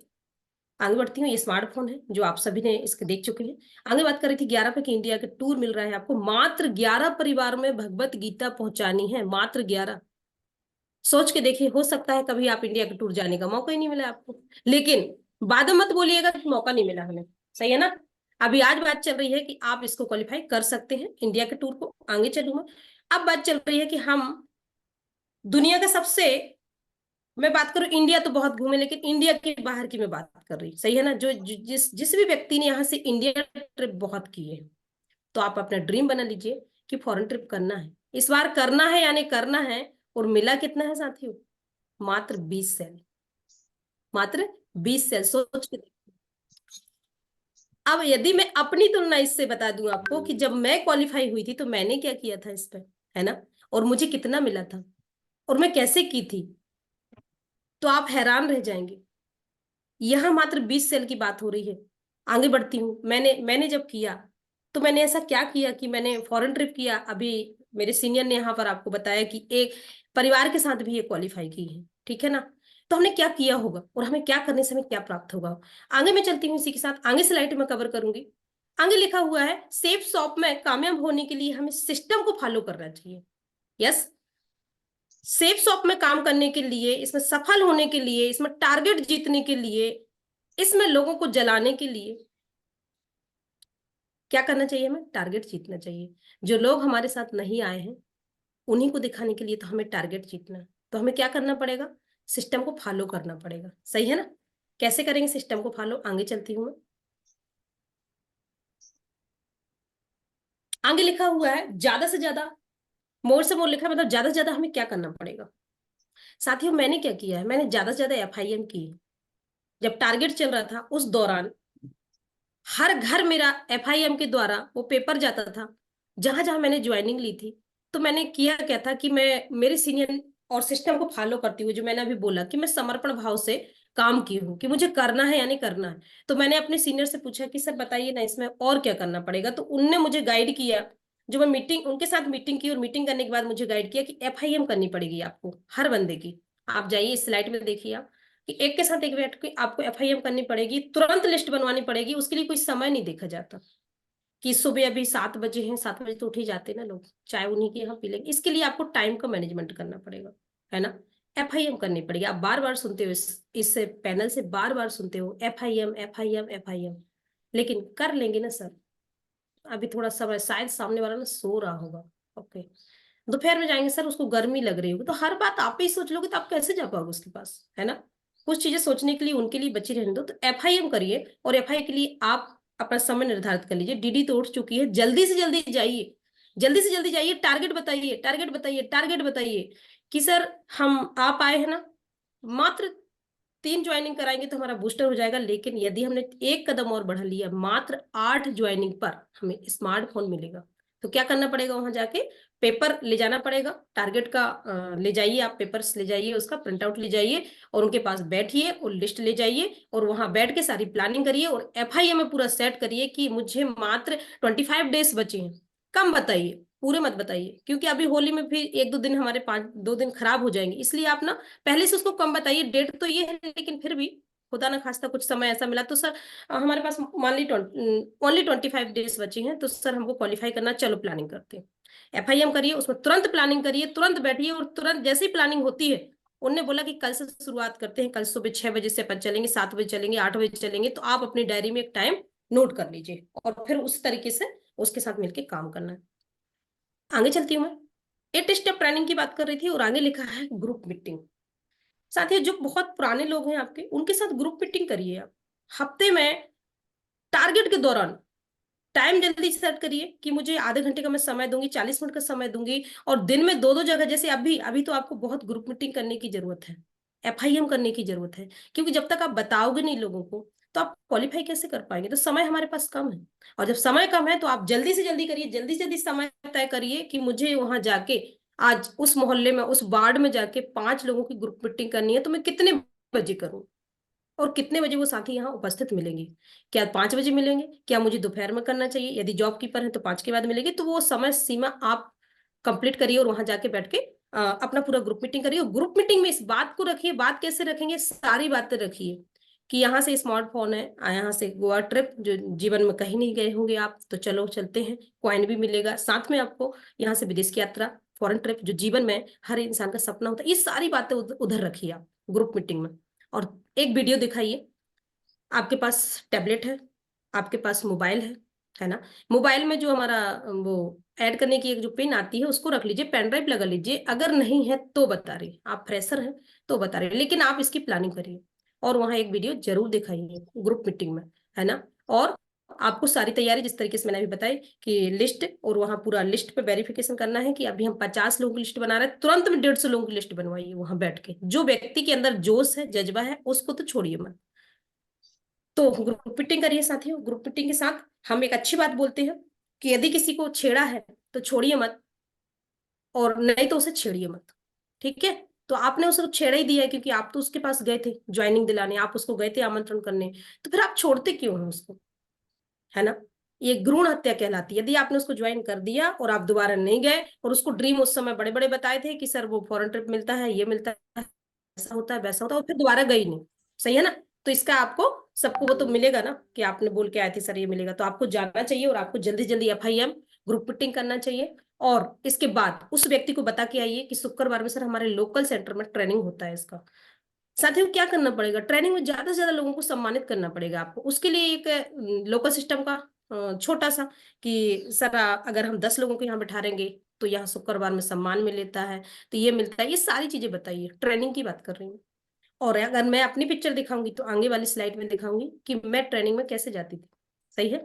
आगे बढ़ती हूँ, ये स्मार्टफोन है जो आप सभी ने इसके देख चुके हैं। आगे बात कर रही थी 11 पे कि इंडिया का टूर मिल रहा है आपको, मात्र 11 परिवार में भगवत गीता पहुंचानी है, मात्र 11। सोच के देखिए, हो सकता है कभी आप इंडिया के टूर जाने का मौका ही नहीं मिला आपको, लेकिन बाद में मत बोलिएगा कि मौका नहीं मिला हमें, सही है ना। अभी आज बात चल रही है कि आप इसको क्वालिफाई कर सकते हैं इंडिया के टूर को, आगे चलूँ मैं। अब बात चल रही है कि हम दुनिया का सबसे, मैं बात करूं, इंडिया तो बहुत घूमे, लेकिन इंडिया के बाहर की मैं बात कर रही, सही है ना। जिस जिस भी व्यक्ति ने यहाँ से इंडिया ट्रिप बहुत की है, तो आप अपना ड्रीम बना लीजिए कि फॉरेन ट्रिप करना है, इस बार करना है, यानी करना है। और मिला कितना है साथियों? मात्र 20 सेल, मात्र 20 सेल, सोच के देखिए। अब यदि मैं अपनी तुलना इससे बता दूं आपको कि जब मैं क्वालिफाई हुई थी तो मैंने क्या किया था इस पर, है ना, और मुझे कितना मिला था, और मैं कैसे की थी, तो आप हैरान रह जाएंगे। यहां मात्र 20 सेल की बात हो रही है। आगे बढ़ती हूँ। मैंने मैंने जब किया, तो मैंने ऐसा क्या किया कि मैंने फॉरेन ट्रिप किया। अभी मेरे सीनियर ने यहाँ पर आपको बताया कि एक परिवार के साथ भी ये क्वालिफाई की है, ठीक है ना। तो हमने क्या किया होगा और हमें क्या करने से हमें क्या प्राप्त होगा, आगे मैं चलती हूँ। इसी के साथ आगे स्लाइड में कवर करूंगी। आगे लिखा हुआ है, सेफ शॉप में कामयाब होने के लिए हमें सिस्टम को फॉलो करना चाहिए। यस, सेफ शॉप में काम करने के लिए, इसमें सफल होने के लिए, इसमें टारगेट जीतने के लिए, इसमें लोगों को जलाने के लिए क्या करना चाहिए? हमें टारगेट जीतना चाहिए। जो लोग हमारे साथ नहीं आए हैं, उन्हीं को दिखाने के लिए तो हमें टारगेट जीतना है। तो हमें क्या करना पड़ेगा? सिस्टम को फॉलो करना पड़ेगा, सही है ना। कैसे करेंगे सिस्टम को फॉलो? आगे चलती हूँ मैं। आगे लिखा हुआ है ज्यादा से ज्यादा, मोर से मोर लिखा है, मतलब ज्यादा से ज्यादा हमें क्या करना पड़ेगा। साथियों, मैंने क्या किया है, मैंने ज्यादा से ज्यादा एफआईएम की है। जब टारगेट चल रहा था उस दौरान हर घर मेरा एफआईएम के द्वारा वो पेपर जाता था, जहां जहां मैंने ज्वाइनिंग ली थी। तो मैंने किया क्या था कि मैं मेरे सीनियर और सिस्टम को फॉलो करती हुई, जो मैंने अभी बोला कि मैं समर्पण भाव से काम की हूँ कि मुझे करना है यानी करना है। तो मैंने अपने सीनियर से पूछा कि सर बताइए ना, इसमें और क्या करना पड़ेगा। तो उनने मुझे गाइड किया। जो मैं मीटिंग उनके साथ मीटिंग की, और मीटिंग करने के बाद मुझे गाइड किया कि एफआईएम करनी पड़ेगी आपको हर बंदे की। आप जाइए इस स्लाइड में देखिए आप, कि एक के साथ एक बैठ के आपको एफआईएम करनी पड़ेगी, तुरंत लिस्ट बनवानी पड़ेगी। उसके लिए कोई समय नहीं देखा जाता कि सुबह अभी 7 बजे हैं, 7 बजे तो उठ ही जाते ना लोग, चाय उन्हीं के यहाँ पी लेंगे। इसके लिए आपको टाइम का मैनेजमेंट करना पड़ेगा, है ना। एफआईएम करनी पड़ेगी। आप बार बार सुनते हो इस पैनल से बार बार सुनते हो एफआईएम एफआईएम एफआईएम, लेकिन कर लेंगे ना सर। अभी थोड़ा समय, शायद सामने वाला ना सो रहा होगा, ओके। दोपहर में जाएंगे सर, उसको गर्मी लग रही होगी, तो हर बात आप ही सोच लोगे तो आप कैसे जा पाओगे उसके पास, है ना। कुछ चीजें सोचने के लिए उनके लिए बची रहने दो। तो एफआईएम करिए, और एफआई के लिए आप अपना समय निर्धारित कर लीजिए। डीडी तो उठ चुकी है, जल्दी से जल्दी जाइए, जल्दी से जल्दी जाइए। टारगेट बताइए, टारगेट बताइए, टारगेट बताइए कि सर हम आप आए हैं ना, मात्र 3 ज्वाइनिंग कराएंगे तो हमारा बूस्टर हो जाएगा। लेकिन यदि हमने एक कदम और बढ़ा लिया, मात्र 8 ज्वाइनिंग पर हमें स्मार्टफोन मिलेगा। तो क्या करना पड़ेगा? वहां जाके पेपर ले जाना पड़ेगा, टारगेट का ले जाइए, आप पेपर्स ले जाइए, उसका प्रिंट आउट ले जाइए और उनके पास बैठिए और लिस्ट ले जाइए और वहां बैठ के सारी प्लानिंग करिए और एफआईए में पूरा सेट करिए कि मुझे मात्र 25 डेज बचे हैं। कम बताइए, पूरे मत बताइए, क्योंकि अभी होली में फिर 1-2 दिन हमारे 5-2 दिन खराब हो जाएंगे, इसलिए आप ना पहले से उसको कम बताइए। डेट तो ये है, लेकिन फिर भी खुदा ना खास्ता कुछ समय ऐसा मिला तो सर हमारे पास मान ली ओनली 25 डेज बचे हैं, तो सर हमको क्वालिफाई करना, चलो प्लानिंग करते हैं। एफआईएम करिए, उसमें तुरंत प्लानिंग करिए, तुरंत बैठिए और तुरंत जैसे ही प्लानिंग होती है, उनने बोला कि कल से शुरुआत करते हैं, कल सुबह 6 बजे से अपन चलेंगे, 7 बजे चलेंगे, 8 बजे चलेंगे, तो आप अपनी डायरी में एक टाइम नोट कर लीजिए और फिर उस तरीके से उसके साथ मिलकर काम करना है। आगे चलती हूँ मैं। 8 स्टेप प्लानिंग की बात कर रही थी और आगे लिखा है ग्रुप मीटिंग। साथियों, जो बहुत पुराने लोग हैं आपके, उनके साथ ग्रुप मीटिंग करिए आप हफ्ते में, टारगेट के दौरान टाइम जल्दी सेट करिए कि मुझे आधे घंटे का मैं समय दूंगी, 40 मिनट का समय दूंगी, और दिन में 2-2 जगह, जैसे अभी अभी तो आपको बहुत ग्रुप मीटिंग करने की जरूरत है, एफआईएम करने की जरूरत है, क्योंकि जब तक आप बताओगे नहीं लोगों को तो आप क्वालिफाई कैसे कर पाएंगे। तो समय हमारे पास कम है, और जब समय कम है तो आप जल्दी से जल्दी करिए, जल्दी से जल्दी समय तय करिए कि मुझे वहां जाके आज उस मोहल्ले में, उस वार्ड में जाके 5 लोगों की ग्रुप मीटिंग करनी है, तो मैं कितने बजे करूं और कितने बजे वो साथी यहाँ उपस्थित मिलेंगे। क्या 5 बजे मिलेंगे, क्या मुझे दोपहर में करना चाहिए, यदि जॉब कीपर है तो 5 के बाद मिलेंगे, तो वो समय सीमा आप कंप्लीट करिए और वहां जाके बैठ के अपना पूरा ग्रुप मीटिंग करिए। और ग्रुप मीटिंग में इस बात को रखिए, बात कैसे रखेंगे, सारी बातें रखिए कि यहाँ से स्मार्टफोन है, यहाँ से गोवा ट्रिप, जो जीवन में कहीं नहीं गए होंगे आप, तो चलो चलते हैं, कॉइन भी मिलेगा साथ में आपको, यहाँ से विदेश की यात्रा, फॉरेन ट्रिप, जो जीवन में हर इंसान का सपना होता है, ये सारी बातें उधर रखिए आप ग्रुप मीटिंग में। और एक वीडियो दिखाइए, आपके पास टैबलेट है, आपके पास मोबाइल है ना, मोबाइल में जो हमारा वो ऐड करने की एक जो पिन आती है उसको रख लीजिए, पेन ड्राइव लगा लीजिए, अगर नहीं है तो बता रही, आप फ्रेशर हैं तो बता रही, लेकिन आप इसकी प्लानिंग करिए और वहां एक वीडियो जरूर दिखाइए ग्रुप मीटिंग में, है ना। और आपको सारी तैयारी जिस तरीके से मैंने अभी बताई कि लिस्ट, और वहां पूरा लिस्ट पे वेरिफिकेशन करना है कि अभी हम 50 लोगों की लिस्ट बना रहे हैं, तुरंत में 150 लोगों की लिस्ट बनवाइए वहां बैठ के। जो व्यक्ति के अंदर जोश है, जज्बा है, उसको तो छोड़िए मत। तो ग्रुप मीटिंग करिए साथियों। ग्रुप मीटिंग के साथ हम एक अच्छी बात बोलते हैं कि यदि किसी को छेड़ा है तो छोड़िए मत, और नहीं तो उसे छेड़िए मत, ठीक है। तो आपने उसे छेड़ा ही दिया है, क्योंकि आप तो उसके पास गए थे ज्वाइनिंग दिलाने, आप उसको गए थे आमंत्रण करने, तो फिर आप छोड़ते क्यों हैं उसको, है ना। ये भ्रूण हत्या कहलाती है। यदि आपने उसको ज्वाइन कर दिया और आप दोबारा नहीं गए, और उसको ड्रीम उस समय बड़े बड़े बताए थे कि सर वो फॉरेन ट्रिप मिलता है, ये मिलता है, ऐसा होता है, वैसा होता है, और फिर दोबारा गई नहीं, सही है ना। तो इसका आपको सबको वो तो मिलेगा ना कि आपने बोल के आए थे सर ये मिलेगा, तो आपको जाना चाहिए और आपको जल्दी जल्दी एफआईएम ग्रुप मीटिंग करना चाहिए। और इसके बाद उस व्यक्ति को बता के आइए कि शुक्रवार में सर हमारे लोकल सेंटर में ट्रेनिंग होता है इसका। साथियों, क्या करना पड़ेगा, ट्रेनिंग में ज्यादा से ज्यादा लोगों को सम्मानित करना पड़ेगा आपको। उसके लिए एक लोकल सिस्टम का छोटा सा कि सर अगर हम 10 लोगों को यहाँ बैठाएंगे तो यहाँ शुक्रवार में सम्मान मिलता है, तो ये मिलता है, ये सारी चीजें बताइए, ट्रेनिंग की बात कर रही हूँ। और अगर मैं अपनी पिक्चर दिखाऊंगी तो आगे वाली स्लाइड में दिखाऊंगी कि मैं ट्रेनिंग में कैसे जाती थी, सही है।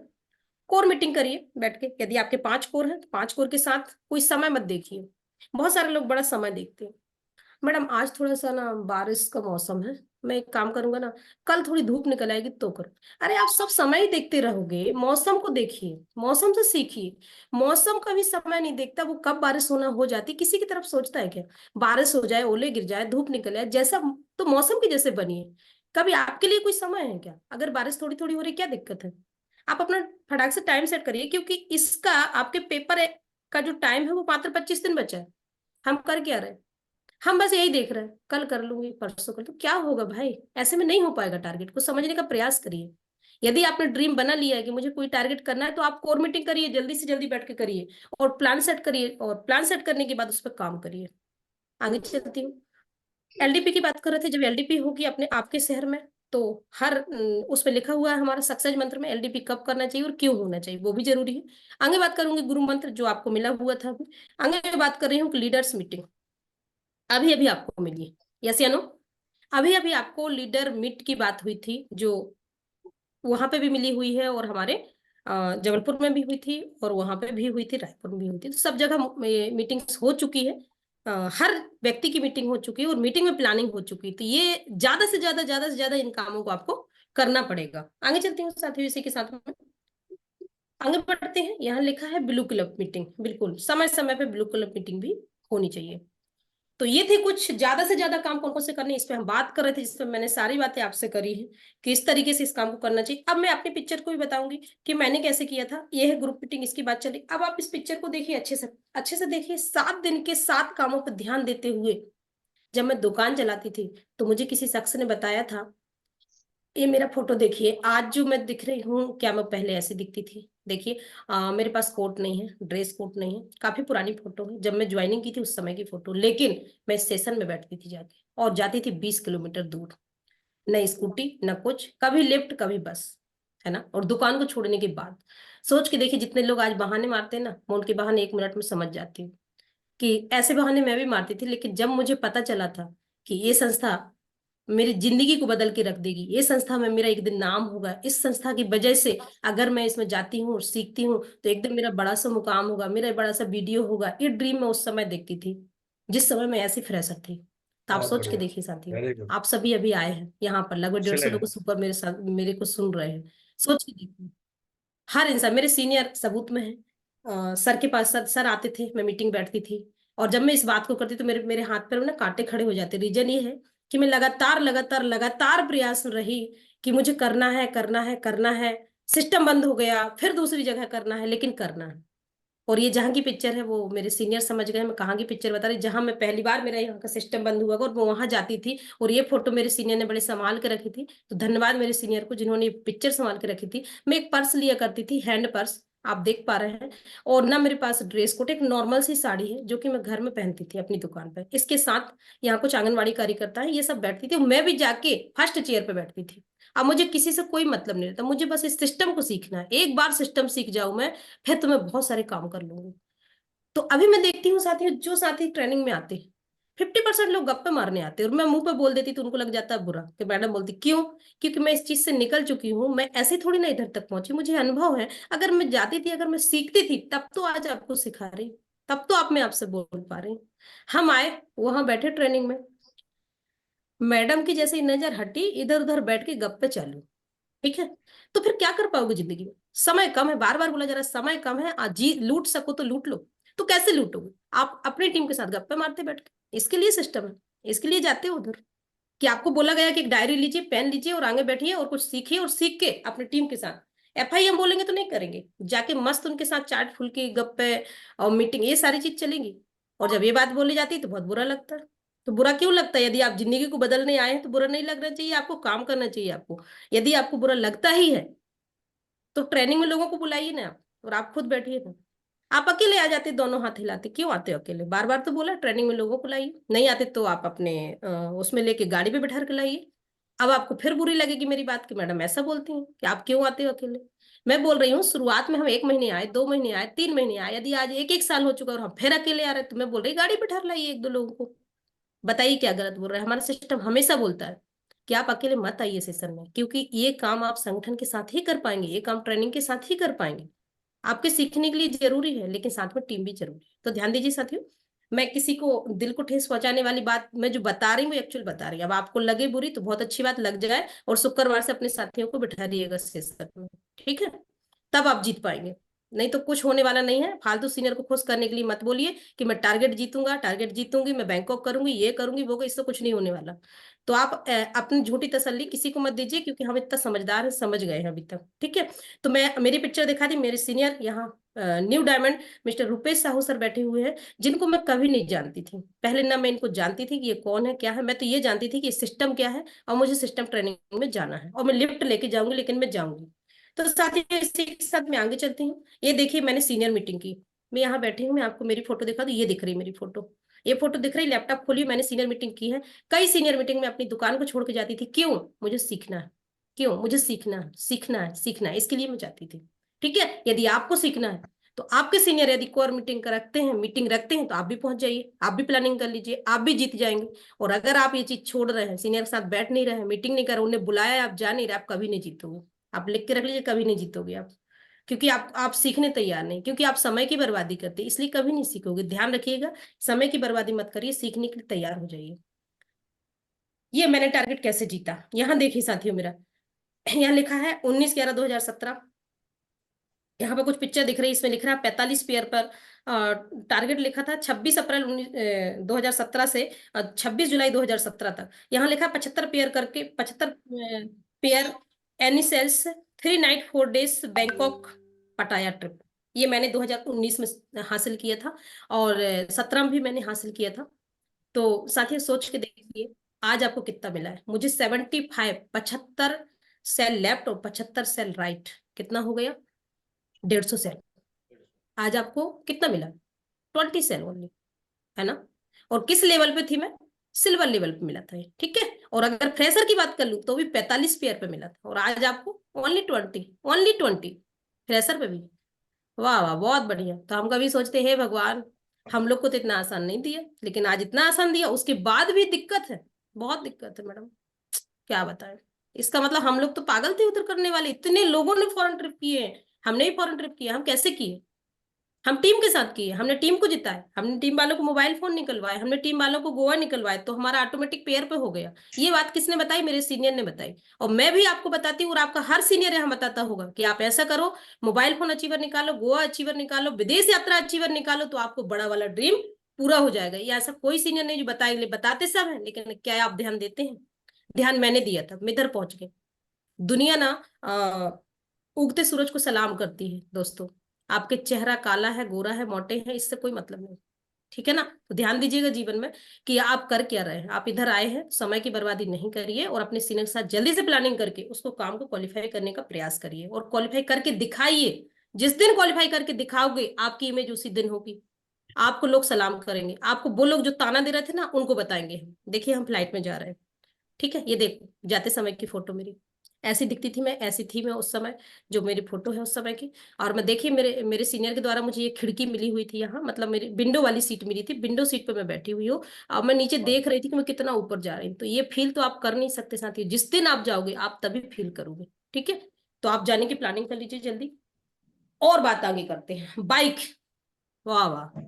कोर मीटिंग करिए बैठ के, यदि आपके 5 कोर हैं तो 5 कोर के साथ कोई समय मत देखिए। बहुत सारे लोग बड़ा समय देखते हैं, मैडम आज थोड़ा सा ना बारिश का मौसम है, मैं एक काम करूंगा ना, कल थोड़ी धूप निकल आएगी तो करो। अरे आप सब समय ही देखते रहोगे, मौसम को देखिए, मौसम से सीखिए। मौसम का भी समय नहीं देखता, वो कब बारिश होना हो जाती किसी की तरफ सोचता है क्या। बारिश हो जाए, ओले गिर जाए, धूप निकल आए, जैसा तो मौसम के जैसे बनिए। कभी आपके लिए कोई समय है क्या, अगर बारिश थोड़ी थोड़ी हो रही क्या दिक्कत है। आप अपना फटाक से टाइम सेट करिए, क्योंकि इसका आपके पेपर का जो टाइम है वो मात्र 25 दिन बचा है। हम कर क्या रहे हैं, हम बस यही देख रहे हैं कल कर लूंगी, परसों कर लूँ, क्या होगा भाई, ऐसे में नहीं हो पाएगा। टारगेट को समझने का प्रयास करिए। यदि आपने ड्रीम बना लिया है कि मुझे कोई टारगेट करना है, तो आप कोर मीटिंग करिए, जल्दी से जल्दी बैठ के करिए और प्लान सेट करिए, और प्लान सेट करने के बाद उस पर काम करिए। आगे चलती हूँ। एलडीपी की बात कर रहे थे, जब एलडीपी होगी अपने आपके शहर में, तो हर उस पर लिखा हुआ है हमारा सक्सेस मंत्र में, एलडीपी कब करना चाहिए और क्यों होना चाहिए, वो भी जरूरी है। आगे बात करूंगी गुरु मंत्र जो आपको मिला हुआ था। आगे बात कर रही हूँ लीडर्स मीटिंग, अभी अभी आपको मिली है, यस या नो। अभी अभी आपको लीडर मीट की बात हुई थी, जो वहां पे भी मिली हुई है, और हमारे जबलपुर में भी हुई थी, और वहां पे भी हुई थी, रायपुर में भी हुई थी, तो सब जगह मीटिंग्स हो चुकी है। हर व्यक्ति की मीटिंग हो चुकी है और मीटिंग में प्लानिंग हो चुकी है, तो ये ज्यादा से ज्यादा इन कामों को आपको करना पड़ेगा। आगे चलती हूँ साथियों इसी के साथ में। आगे बढ़ते हैं। यहाँ लिखा है ब्लू क्लब मीटिंग, बिल्कुल समय समय पे ब्लू क्लब मीटिंग भी होनी चाहिए। तो ये थे कुछ ज्यादा से ज्यादा काम कौन कौन से करने, इस पे हम बात कर रहे थे, जिसपे मैंने सारी बातें आपसे करी है कि इस तरीके से इस काम को करना चाहिए। अब मैं अपनी पिक्चर को भी बताऊंगी कि मैंने कैसे किया था। ये है ग्रुप मीटिंग, इसकी बात चली। अब आप इस पिक्चर को देखिए, अच्छे से देखिए। 7 दिन के 7 कामों पर ध्यान देते हुए जब मैं दुकान चलाती थी, तो मुझे किसी शख्स ने बताया था, ये मेरा फोटो देखिए, आज जो मैं दिख रही हूँ, क्या मैं पहले ऐसी दिखती थी? देखिए, मेरे पास कोट नहीं है, ड्रेस कोट नहीं है, काफी पुरानी फोटो है, जब मैं ज्वाइनिंग की थी उस समय की फोटो। लेकिन मैं स्टेशन में बैठती थी जाके, और जाती थी 20 किलोमीटर दूर। न स्कूटी न कुछ, कभी लिफ्ट कभी बस, है ना। और दुकान को छोड़ने के बाद सोच के देखिए, जितने लोग आज बहाने मारते हैं ना, मैं उनके बहाने 1 मिनट में समझ जाती हूँ कि ऐसे बहाने मैं भी मारती थी। लेकिन जब मुझे पता चला था कि ये संस्था मेरी जिंदगी को बदल के रख देगी, ये संस्था में मेरा एक दिन नाम होगा, इस संस्था की वजह से अगर मैं इसमें जाती हूँ और सीखती हूँ तो एक दिन मेरा बड़ा सा मुकाम होगा, मेरा बड़ा सा वीडियो होगा, ये ड्रीम मैं उस समय देखती थी, जिस समय मैं ऐसी फ्रेशर थी। तो आप बहुत सोच के बढ़िया। देखिए साथियों, वेरी गुड। आप सभी अभी आए हैं यहाँ पर, लगभग 150 लोग एक्सीलेंट। उस ऊपर मेरे साथ मेरे को सुन रहे हैं। सोच के देखिए, हर इंसान, मेरे सीनियर सबूत में है। सर के पास सर सर आते थे, मैं मीटिंग बैठती थी, और जब मैं इस बात को करती तो मेरे मेरे हाथ पैर में ना कांटे खड़े हो जाते। रीजन ये है कि मैं लगातार लगातार लगातार प्रयास में रही कि मुझे करना है करना है करना है। सिस्टम बंद हो गया, फिर दूसरी जगह करना है, लेकिन करना है। और ये जहाँ की पिक्चर है, वो मेरे सीनियर समझ गए मैं कहाँ की पिक्चर बता रही, जहां मैं पहली बार मेरा यहाँ का सिस्टम बंद हुआ और मैं वहां जाती थी। और ये फोटो मेरे सीनियर ने बड़े संभाल के रखी थी, तो धन्यवाद मेरे सीनियर को जिन्होंने ये पिक्चर संभाल के रखी थी। मैं एक पर्स लिया करती थी, हैंड पर्स, आप देख पा रहे हैं। और ना मेरे पास ड्रेस कोट, एक नॉर्मल सी साड़ी है जो कि मैं घर में पहनती थी अपनी दुकान पर। इसके साथ यहाँ कुछ आंगनवाड़ी कार्यकर्ता है, ये सब बैठती थी, मैं भी जाके फर्स्ट चेयर पे बैठती थी। अब मुझे किसी से कोई मतलब नहीं रहता, मुझे बस इस सिस्टम को सीखना है। एक बार सिस्टम सीख जाऊं मैं, फिर तो मैं बहुत सारे काम कर लूंगी। तो अभी मैं देखती हूँ साथियों, जो साथी ट्रेनिंग में आते हैं, 50% लोग गप्पे मारने आते हैं, और मैं मुंह पे बोल देती तो उनको लग जाता है बुरा, कि मैडम बोलती क्यों? क्योंकि मैं इस चीज से निकल चुकी हूँ, मैं ऐसे थोड़ी ना इधर तक पहुंची, मुझे अनुभव है। अगर मैं जाती थी, अगर मैं सीखती थी, तब तो आज आपको सिखा रही, तब तो आप मैं आपसे बोल पा रही। हम आए, वहां बैठे ट्रेनिंग में, मैडम की जैसे ही नजर हटी, इधर उधर बैठ के गप्पे चालू। ठीक है, तो फिर क्या कर पाओगे जिंदगी में? समय कम है, बार बार बोला जा रहा है समय कम है, आज जी लूट सको तो लूट लो। तो कैसे लूटोगे? आप अपनी टीम के साथ गप्पे मारते बैठ के, इसके लिए सिस्टम है, इसके लिए जाते हो उधर। कि आपको बोला गया कि एक डायरी लीजिए, पेन लीजिए और आगे बैठिए और कुछ सीखिए, और सीख के अपनी टीम के साथ एफआई हम बोलेंगे तो नहीं करेंगे, जाके मस्त उनके साथ चाट फुल्की गप्पे और मीटिंग, ये सारी चीज चलेंगी। और जब ये बात बोली जाती है तो बहुत बुरा लगता है। तो बुरा क्यों लगता है? यदि आप जिंदगी को बदलने आए हैं तो बुरा नहीं लगना चाहिए आपको, काम करना चाहिए आपको। यदि आपको बुरा लगता ही है तो ट्रेनिंग में लोगों को बुलाइए ना आप, और आप खुद बैठिए ना। आप अकेले आ जाते, दोनों हाथ हिलाते, क्यों आते हो अकेले? बार बार तो बोला ट्रेनिंग में लोगों को लाइए, नहीं आते तो आप अपने उसमें लेके गाड़ी पे बैठा कर लाइए। अब आपको फिर बुरी लगेगी मेरी बात कि मैडम ऐसा बोलती हैं कि आप क्यों आते हो अकेले। मैं बोल रही हूँ, शुरुआत में हम 1 महीने आए, 2 महीने आए, 3 महीने आए, यदि आज एक एक साल हो चुका और हम फिर अकेले आ रहे हैं, तो मैं बोल रही गाड़ी बैठा लाइए एक दो लोगों को। बताइए क्या गलत बोल रहे हैं? हमारा सिस्टम हमेशा बोलता है कि आप अकेले मत आइए सेशन में, क्योंकि ये काम आप संगठन के साथ ही कर पाएंगे, ये काम ट्रेनिंग के साथ ही कर पाएंगे। आपके सीखने के लिए जरूरी है, लेकिन साथ में टीम भी जरूरी है। तो ध्यान दीजिए साथियों, मैं किसी को दिल को ठेस पहुंचाने वाली बात मैं जो बता रही हूँ एक्चुअल बता रही हूँ। अब आपको लगे बुरी तो बहुत अच्छी बात, लग जाए, और शुक्रवार से अपने साथियों को बिठा दिएगा सेशन में, ठीक है? तब आप जीत पाएंगे, नहीं तो कुछ होने वाला नहीं है। फालतू सीनियर को खुश करने के लिए मत बोलिए कि मैं टारगेट जीतूंगा, टारगेट जीतूंगी, मैं बैंकॉक करूंगी, ये करूंगी वो, इससे कुछ नहीं होने वाला। तो आप अपनी झूठी तसल्ली किसी को मत दीजिए, क्योंकि हम इतना समझदार हैं, समझ गए हैं अभी तक, ठीक है? तो मैं मेरी पिक्चर दिखा दी, मेरे सीनियर यहाँ new diamond mister Rupesh Sahu sir बैठे हुए हैं, जिनको मैं कभी नहीं जानती थी पहले, ना मैं इनको जानती थी कि ये कौन है क्या है। मैं तो ये जानती थी कि सिस्टम क्या है, और मुझे सिस्टम ट्रेनिंग में जाना है, और मैं लिफ्ट लेके जाऊंगी, लेकिन मैं जाऊंगी। तो साथ ही इसी के साथ मैं आगे चलती हूँ। ये देखिए, मैंने सीनियर मीटिंग की, मैं यहाँ बैठी हूँ, मैं आपको मेरी फोटो दिखा दूँ, ये दिख रही मेरी फोटो, ये फोटो दिख रही, लैपटॉप खोली, मैंने सीनियर मीटिंग की है। कई सीनियर मीटिंग में अपनी दुकान को छोड़ के जाती थी, क्यों? मुझे सीखना है। क्यों? मुझे सीखना है, सीखना है, सीखना है, इसके लिए मैं जाती थी। ठीक है, यदि आपको सीखना है तो आपके सीनियर यदि कोर मीटिंग का रखते हैं, मीटिंग रखते हैं, तो आप भी पहुंच जाइए, आप भी प्लानिंग कर लीजिए, आप भी जीत जाएंगे। और अगर आप ये चीज छोड़ रहे हैं, सीनियर के साथ बैठ नहीं रहे हैं, मीटिंग नहीं कर रहे, उन्हें बुलाया है, आप जा नहीं रहे, आप कभी नहीं जीतोगे। आप लिख के रख लीजिए, कभी नहीं जीतोगे आप। क्योंकि आप सीखने तैयार नहीं, क्योंकि आप समय की बर्बादी करते हैं, इसलिए कभी नहीं सीखोगे। ध्यान रखिएगा, समय की बर्बादी मत करिए, सीखने के लिए तैयार हो जाइए। ये मैंने टारगेट कैसे जीता, यहाँ देखिए साथियों मेरा, यहाँ लिखा है 19/11/2017। यहाँ पे कुछ पिक्चर दिख रही है, इसमें लिख रहा है 45 पेयर पर। टारगेट लिखा था 26 अप्रैल 2017 से 26 जुलाई 2017 तक। यहाँ लिखा 75 पेयर करके, 75 pair any sales, 3 night 4 days Bangkok Pattaya trip. ये मैंने 2019 में हासिल किया था, और 17 में भी मैंने हासिल किया था। तो साथियों सोच के देखिए, आज आपको कितना मिला है। मुझे 75, 75 सेल लेफ्ट और 75 सेल राइट, कितना हो गया? 150 सेल। आज आपको कितना मिला? 20 सेल ओनली, है ना? और किस लेवल पे थी मैं? सिल्वर लेवल पे मिला था ये, ठीक है। और अगर फ्रेशर की बात कर लूं तो भी 45 पेयर पे मिला था, और आज आपको ओनली 20 फ्रेशर पे भी। वाह वाह, बहुत बढ़िया। तो हम कभी सोचते हैं भगवान, हम लोग को तो इतना आसान नहीं दिया, लेकिन आज इतना आसान दिया, उसके बाद भी दिक्कत है। बहुत दिक्कत है मैडम, क्या बताएं। इसका मतलब हम लोग तो पागल थे उधर करने वाले, इतने लोगों ने फॉरेन ट्रिप किए हैं, हमने भी फॉरेन ट्रिप किया। हम कैसे किए? हम टीम के साथ किए, हमने टीम को जिताया, हमने टीम वालों को मोबाइल फोन निकलवाए, हमने टीम वालों को गोवा निकलवाए, तो हमारा ऑटोमेटिक पेयर पे हो गया। ये बात किसने बताई? मेरे सीनियर ने बताई। और मैं भी आपको बताती हूँ, और आपका हर सीनियर यहाँ बताता होगा कि आप ऐसा करो, मोबाइल फोन अचीवर निकालो, गोवा अचीवर निकालो, विदेश यात्रा अचीवर निकालो, तो आपको बड़ा वाला ड्रीम पूरा हो जाएगा। ये ऐसा कोई सीनियर नहीं जो बताए, बताते सब है, लेकिन क्या आप ध्यान देते हैं? ध्यान मैंने दिया था, मैं इधर पहुंच गई। दुनिया ना उगते सूरज को सलाम करती है दोस्तों। आपके चेहरा काला है, गोरा है, मोटे हैं, इससे कोई मतलब नहीं, ठीक है ना? तो ध्यान दीजिएगा जीवन में कि आप कर क्या रहे हैं। आप इधर आए हैं, समय की बर्बादी नहीं करिए, और अपने सीनियर के साथ जल्दी से प्लानिंग करके उसको काम को क्वालिफाई करने का प्रयास करिए, और क्वालिफाई करके दिखाइए। जिस दिन क्वालिफाई करके दिखाओगे, आपकी इमेज उसी दिन होगी। आपको लोग सलाम करेंगे, आपको वो लोग जो ताना दे रहे थे ना, उनको बताएंगे हम, देखिए हम फ्लाइट में जा रहे हैं। ठीक है, ये देखो जाते समय की फोटो मेरी, ऐसी दिखती थी मैं, ऐसी थी मैं उस समय, जो मेरी फोटो है उस समय की। और मैं देखिए, मेरे मेरे सीनियर के द्वारा मुझे ये खिड़की मिली हुई थी यहाँ, मतलब मेरी विंडो वाली सीट मिली थी, विंडो सीट पे मैं बैठी हुई हूँ। और मैं नीचे देख रही थी कि मैं कितना ऊपर जा रही हूँ। तो ये फील तो आप कर नहीं सकते साथी, जिस दिन आप जाओगे आप तभी फील करोगे, ठीक है। तो आप जाने की प्लानिंग कर लीजिए जल्दी। और बात आगे करते हैं, बाइक। वाह वाह,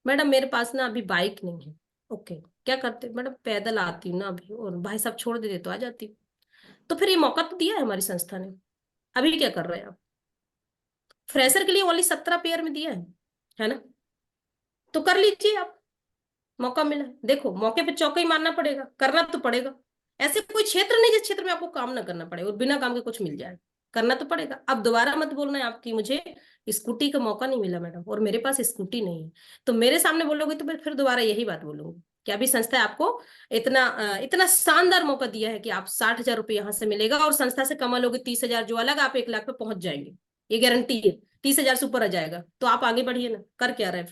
मैडम मेरे पास ना अभी बाइक नहीं है। ओके, क्या करते मैडम? पैदल आती हूँ ना अभी, और भाई साहब छोड़ देते तो आ जाती हूँ। तो फिर ये मौका तो दिया है हमारी संस्था ने। अभी क्या कर रहे हैं आप? फ्रेशर के लिए ओनली 17 पेयर में दिया है ना? तो कर लीजिए आप, मौका मिला है। देखो, मौके पे चौका ही मारना पड़ेगा, करना तो पड़ेगा। ऐसे कोई क्षेत्र नहीं जिस क्षेत्र में आपको काम ना करना पड़े और बिना काम के कुछ मिल जाए। करना तो पड़ेगा। अब दोबारा मत बोलना है आपकी मुझे स्कूटी का मौका नहीं मिला मैडम, और मेरे पास स्कूटी नहीं है। तो मेरे सामने बोलोगे तो मैं फिर दोबारा यही बात बोलूंगी कि अभी संस्था आपको इतना इतना शानदार मौका दिया है कि आप 60,000 रुपये यहाँ से मिलेगा, और संस्था से कमा लोगे 30,000, जो अलग आप 1 लाख पे पहुंच जाएंगे। ये गारंटी है। 30,000 से ऊपर आ जाएगा, तो आप आगे बढ़िए ना। कर क्या रहे हैं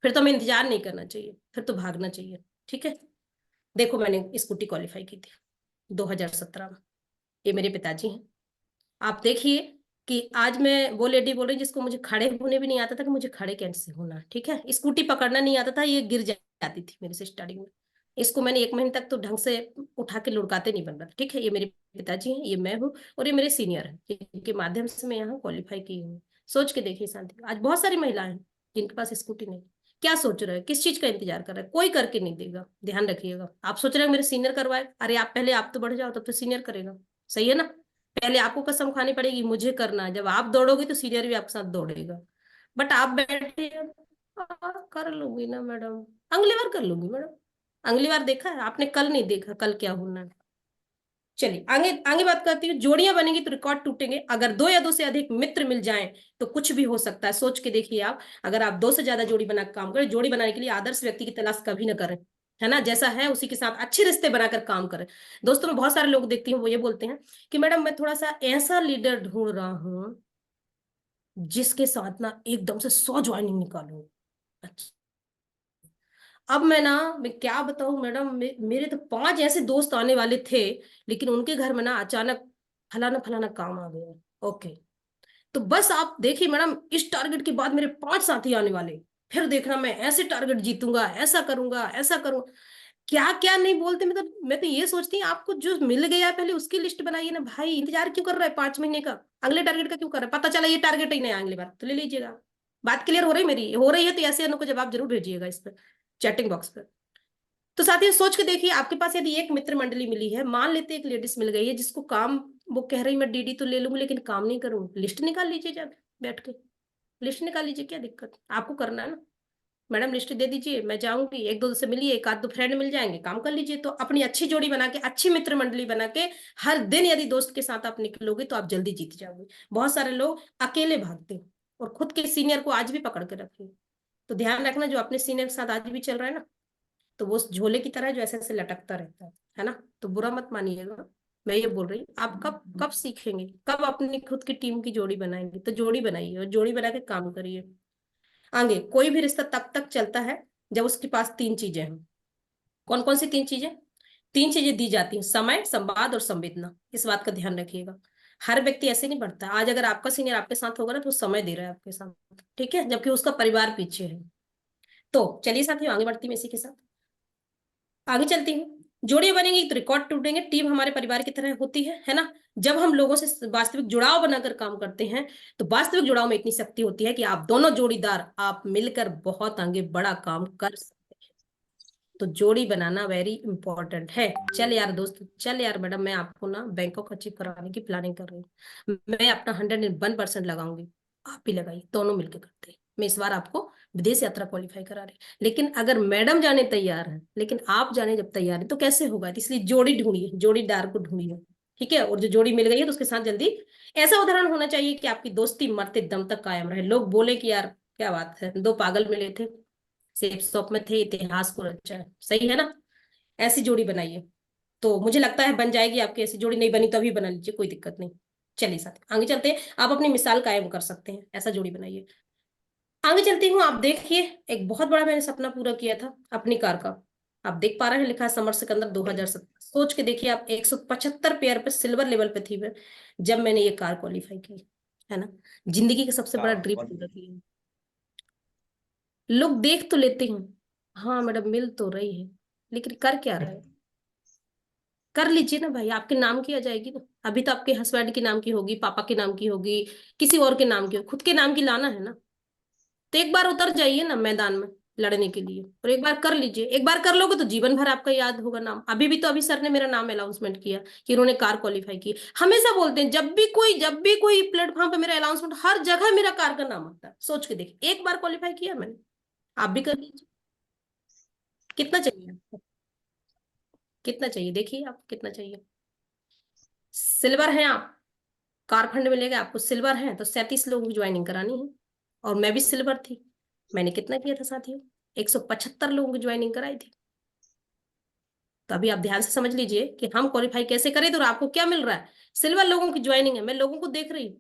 फिर तो हमें इंतजार नहीं करना चाहिए, फिर तो भागना चाहिए, ठीक है। देखो, मैंने स्कूटी क्वालिफाई की थी 2017 में। ये मेरे पिताजी हैं। आप देखिए कि आज मैं वो लेडी बोल रही जिसको मुझे खड़े होने भी नहीं आता था, कि मुझे खड़े कैसे होना, ठीक है। स्कूटी पकड़ना नहीं आता था, ये गिर जाती थी मेरे से स्टार्टिंग में। इसको मैंने 1 महीने तक तो ढंग से उठा के लुढ़काते नहीं बन रहा था, ठीक है। ये मेरे पिताजी हैं, ये मैं हूँ, और ये मेरे सीनियर हैं, जिनके माध्यम से मैं यहाँ क्वालिफाई की हूँ। सोच के देखिए शांति, आज बहुत सारी महिलाएं हैं जिनके पास स्कूटी नहीं। क्या सोच रहे हैं? किस चीज का इंतजार कर रहे हैं? कोई करके नहीं देगा, ध्यान रखिएगा। आप सोच रहे हैं मेरे सीनियर करवाए, अरे आप पहले आप तो बढ़ जाओ, तब तो सीनियर करेगा। सही है ना? पहले आपको कसम खानी पड़ेगी मुझे करना है, जब आप दौड़ोगे तो सीनियर भी आपके साथ दौड़ेगा। बट आप बैठे हैं, कर लूंगी ना मैडम, अगली बार कर लूंगी मैडम। अगली बार देखा है आपने, कल नहीं देखा कल क्या होना है। चलिए आगे आगे बात करती हूँ। जोड़ियां बनेंगी तो रिकॉर्ड टूटेंगे। अगर 2 या 2 से अधिक मित्र मिल जाएं तो कुछ भी हो सकता है। सोच के देखिए आप, अगर आप 2 से ज्यादा जोड़ी बना काम करें, जोड़ी बनाने के लिए आदर्श व्यक्ति की तलाश कभी ना करें, है ना। जैसा है उसी के साथ अच्छे रिश्ते बनाकर काम करें। दोस्तों, मैं बहुत सारे लोग देखती हूँ, वो ये बोलते हैं कि मैडम मैं थोड़ा सा ऐसा लीडर ढूंढ रहा हूँ जिसके साथ ना एकदम से 100 ज्वाइनिंग निकालूं। अच्छा, अब मैं क्या बताऊं मैडम, मेरे तो 5 ऐसे दोस्त आने वाले थे, लेकिन उनके घर में ना अचानक फलाना फलाना काम आ गया। ओके, तो बस आप देखिए मैडम, इस टारगेट के बाद मेरे 5 साथी आने वाले। फिर देखना मैं ऐसे टारगेट जीतूंगा, ऐसा करूंगा, ऐसा करूंगा। क्या क्या नहीं बोलते, मतलब मैं तो ये सोचती हूँ, आपको जो मिल गया है पहले उसकी लिस्ट बनाइए ना भाई। इंतजार क्यों कर रहा है 5 महीने का? अगले टारगेट का क्यों कर रहा है? पता चला ये टारगेट ही नहीं है, अगली बार तो ले लीजिएगा। बात क्लियर हो रही मेरी? हो रही है तो ऐसे को जवाब जरूर भेजिएगा इस पर, चैटिंग बॉक्स पर। तो साथियों सोच के देखिए, आपके पास यदि एक मित्र मंडली मिली है, मान लेते एक लेडीज मिल गई है जिसको काम, वो कह रही मैं डीडी तो ले लूंगी लेकिन काम नहीं करूँ, लिस्ट निकाल लीजिए जाके। बैठ के लिस्ट निकाल लीजिए, क्या दिक्कत आपको करना है ना। मैडम लिस्ट दे दीजिए, मैं जाऊंगी, एक दो से मिलिए, एक आध दो फ्रेंड मिल जाएंगे, काम कर लीजिए। तो अपनी अच्छी जोड़ी बना के, अच्छी मित्र मंडली बना के हर दिन यदि दोस्त के साथ आप निकलोगे तो आप जल्दी जीत जाओगे। बहुत सारे लोग अकेले भागते हैं और खुद के सीनियर को आज भी पकड़ के रखे। तो ध्यान रखना, जो अपने सीनियर के साथ आज भी चल रहा है ना, तो वो उस झोले की तरह है जो ऐसे ऐसे लटकता रहता है ना। तो बुरा मत मानिएगा, मैं ये बोल रही हूँ। आप कब कब सीखेंगे, कब अपनी खुद की टीम की जोड़ी बनाएंगे? तो जोड़ी बनाइए और जोड़ी बना के काम करिए। आगे कोई भी रिश्ता तब तक चलता है जब उसके पास तीन चीजें हैं। कौन कौन सी तीन चीजें? तीन चीजें दी जाती हैं: समय, संवाद और संवेदना। इस बात का ध्यान रखिएगा। हर व्यक्ति ऐसे नहीं बढ़ता। आज अगर आपका सीनियर आपके साथ होगा ना, तो वो समय दे रहा है आपके साथ, ठीक है, जबकि उसका परिवार पीछे है। तो चलिए साथियों, आगे बढ़ती हूँ इसी के साथ। आगे चलती हूँ। जोड़ियां बनेंगी तो रिकॉर्ड टूटेंगे। टीम हमारे परिवार की तरह होती है ना। जब हम लोगों से वास्तविक जुड़ाव बनाकर काम करते हैं, तो वास्तविक जुड़ाव में इतनी शक्ति होती है कि आप दोनों जोड़ीदार आप मिलकर बहुत आगे बड़ा काम कर सकते हैं। तो जोड़ी बनाना वेरी इंपॉर्टेंट है। चल यार दोस्त, चल यार मैडम, मैं आपको ना बैंकॉक अचीव कराने की प्लानिंग कर रही हूँ। मैं अपना 101% लगाऊंगी, आप भी लगाइए, दोनों मिलकर करते हैं। मैं इस बार आपको विदेश यात्रा क्वालिफाई करा रही। लेकिन अगर मैडम जाने तैयार है, लेकिन आप जाने जब तैयार है, तो कैसे होगा? तो इसलिए जोड़ी ढूंढिए, जोड़ीदार को ढूंढिए, ठीक है। और जो जोड़ी मिल गई है तो उसके साथ जल्दी ऐसा उदाहरण होना चाहिए कि आपकी दोस्ती मरते दम तक कायम रहे। लोग बोले कि यार क्या बात है, दो पागल मिले थे, सेफ शॉप में थे, इतिहास को रचा है। सही है ना? ऐसी जोड़ी बनाइए, तो मुझे लगता है बन जाएगी आपकी। ऐसी जोड़ी नहीं बनी तो अभी बना लीजिए, कोई दिक्कत नहीं। चलिए साथ आगे चलते हैं। आप अपनी मिसाल कायम कर सकते हैं, ऐसा जोड़ी बनाइए। आगे चलती हूँ। आप देखिए, एक बहुत बड़ा मैंने सपना पूरा किया था अपनी कार का। आप देख पा रहे हैं, लिखा है समर सिकंदर 2017। सोच के देखिए आप, 175 पेयर पे सिल्वर लेवल पे थी मैं जब मैंने ये कार क्वालिफाई की, है ना। जिंदगी का सबसे बड़ा ड्रीम पूरा किया। लोग देख तो लेते हैं, हाँ मैडम मिल तो रही है, लेकिन कर क्या रहा है? कर लीजिए ना भाई, आपके नाम की आ जाएगी ना। अभी तो आपके हस्बैंड के नाम की होगी, पापा के नाम की होगी, किसी और के नाम की होगी, खुद के नाम की लाना है ना। तो एक बार उतर जाइए ना मैदान में लड़ने के लिए, और एक बार कर लीजिए। एक बार कर लोगे तो जीवन भर आपका याद होगा नाम। अभी भी तो अभी सर ने मेरा नाम अनाउंसमेंट किया कि इन्होंने कार क्वालिफाई की। हमेशा बोलते हैं, जब भी कोई प्लेटफॉर्म पे मेरा अनाउंसमेंट, हर जगह मेरा कार का नाम आता है। सोच के देखिए, एक बार क्वालिफाई किया मैंने, आप भी कर लीजिए। कितना चाहिए आपको? कितना चाहिए देखिए, आप कितना चाहिए। सिल्वर है आप, कार फंड मिलेगा आपको। सिल्वर है तो 37 लोगों की ज्वाइनिंग करानी है, और मैं भी सिल्वर थी। मैंने कितना किया था साथियों? 175 लोगों की ज्वाइनिंग कराई थी। तो अभी आप ध्यान से समझ लीजिए कि हम क्वालिफाई कैसे करें तो आपको क्या मिल रहा है। सिल्वर लोगों की ज्वाइनिंग है, मैं लोगों को देख रही हूँ।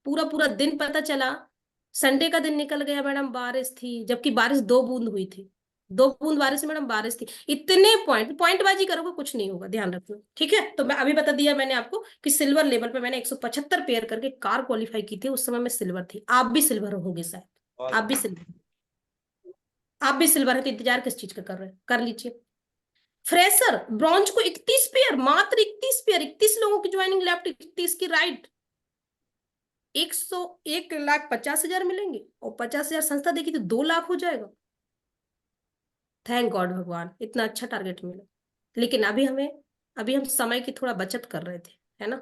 पूरा पूरा दिन पता चला, संडे का दिन निकल गया मैडम, बारिश थी, जबकि बारिश 2 बूंद हुई थी। 2 बूंद बारिश से मैडम बारिश थी। इतने पॉइंटबाजी करोगे कुछ नहीं होगा, ध्यान रखना, ठीक है। तो मैं अभी बता दिया मैंने आपको कि सिल्वर लेवल पे मैंने 175 पेयर करके कार क्वालिफाई की थी। उस समय मैं सिल्वर थी, आप भी सिल्वर होंगे शायद। आप भी सिल्वर है तो इंतजार किस चीज का कर रहे हैं? कर लीजिए। फ्रेशर ब्रॉन्ज को 31 पेयर, मात्र 31 पेयर, 31 लोगों की ज्वाइनिंग लेफ्ट, 31 की राइट। 1,01,50,000 मिलेंगे, और 50,000 संस्था देखी तो 2 लाख हो जाएगा। थैंक गॉड भगवान, इतना अच्छा टारगेट मिला। लेकिन अभी हम समय की थोड़ा बचत कर रहे थे, है ना।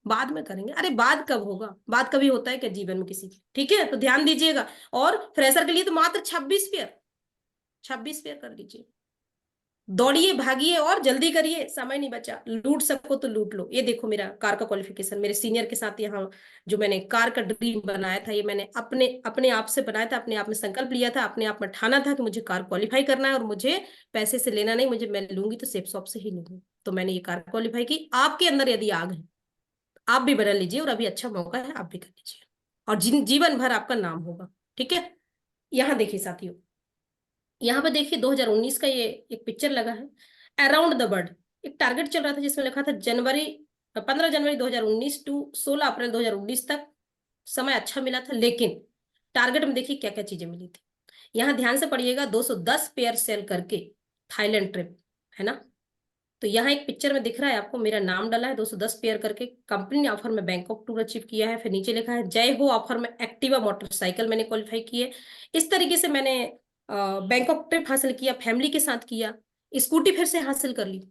बाद में करेंगे। अरे बाद कब होगा? बाद कभी होता है क्या जीवन में किसी की? ठीक है, तो ध्यान दीजिएगा। और फ्रेशर के लिए तो मात्र 26 पेयर, 26 पेयर कर लीजिए। दौड़िए, भागिए और जल्दी करिए, समय नहीं बचा। लूट सको तो लूट लो। ये देखो मेरा कार का क्वालिफिकेशन, मेरे सीनियर के साथ यहाँ जो मैंने कार का ड्रीम बनाया था, ये मैंने अपने अपने आप से बनाया था, अपने आप में संकल्प लिया था, अपने आप में ठाना था कि मुझे कार क्वालिफाई करना है, और मुझे पैसे से लेना नहीं, मुझे मैं लूंगी तो सेफ शॉप से ही लूंगी। तो मैंने ये कार क्वालिफाई की। आपके अंदर यदि आग है, आप भी बना लीजिए, और अभी अच्छा मौका है, आप भी कर लीजिए, और जीवन भर आपका नाम होगा, ठीक है। यहाँ देखिए साथियों, यहाँ पे देखिए 2019 का ये एक पिक्चर लगा है, अराउंड द वर्ल्ड। एक टारगेट चल रहा था जिसमें लिखा था 15 जनवरी 2019 टू 16 अप्रैल 2019 तक। समय अच्छा मिला था, लेकिन टारगेट में देखिए क्या क्या चीजें मिली थी। यहाँ ध्यान से पढ़िएगा, 210 पेयर सेल करके थाईलैंड ट्रिप, है ना। तो यहाँ एक पिक्चर में दिख रहा है आपको, मेरा नाम डाला है 210 पेयर करके। कंपनी ने ऑफर में बैंकॉक टूर अचीव किया है। फिर नीचे लिखा है जय हो ऑफर में एक्टिवा मोटरसाइकिल मैंने क्वालिफाई की है। इस तरीके से मैंने बैंकॉक ट्रिप हासिल किया, फैमिली के साथ किया, स्कूटी फिर से हासिल कर ली।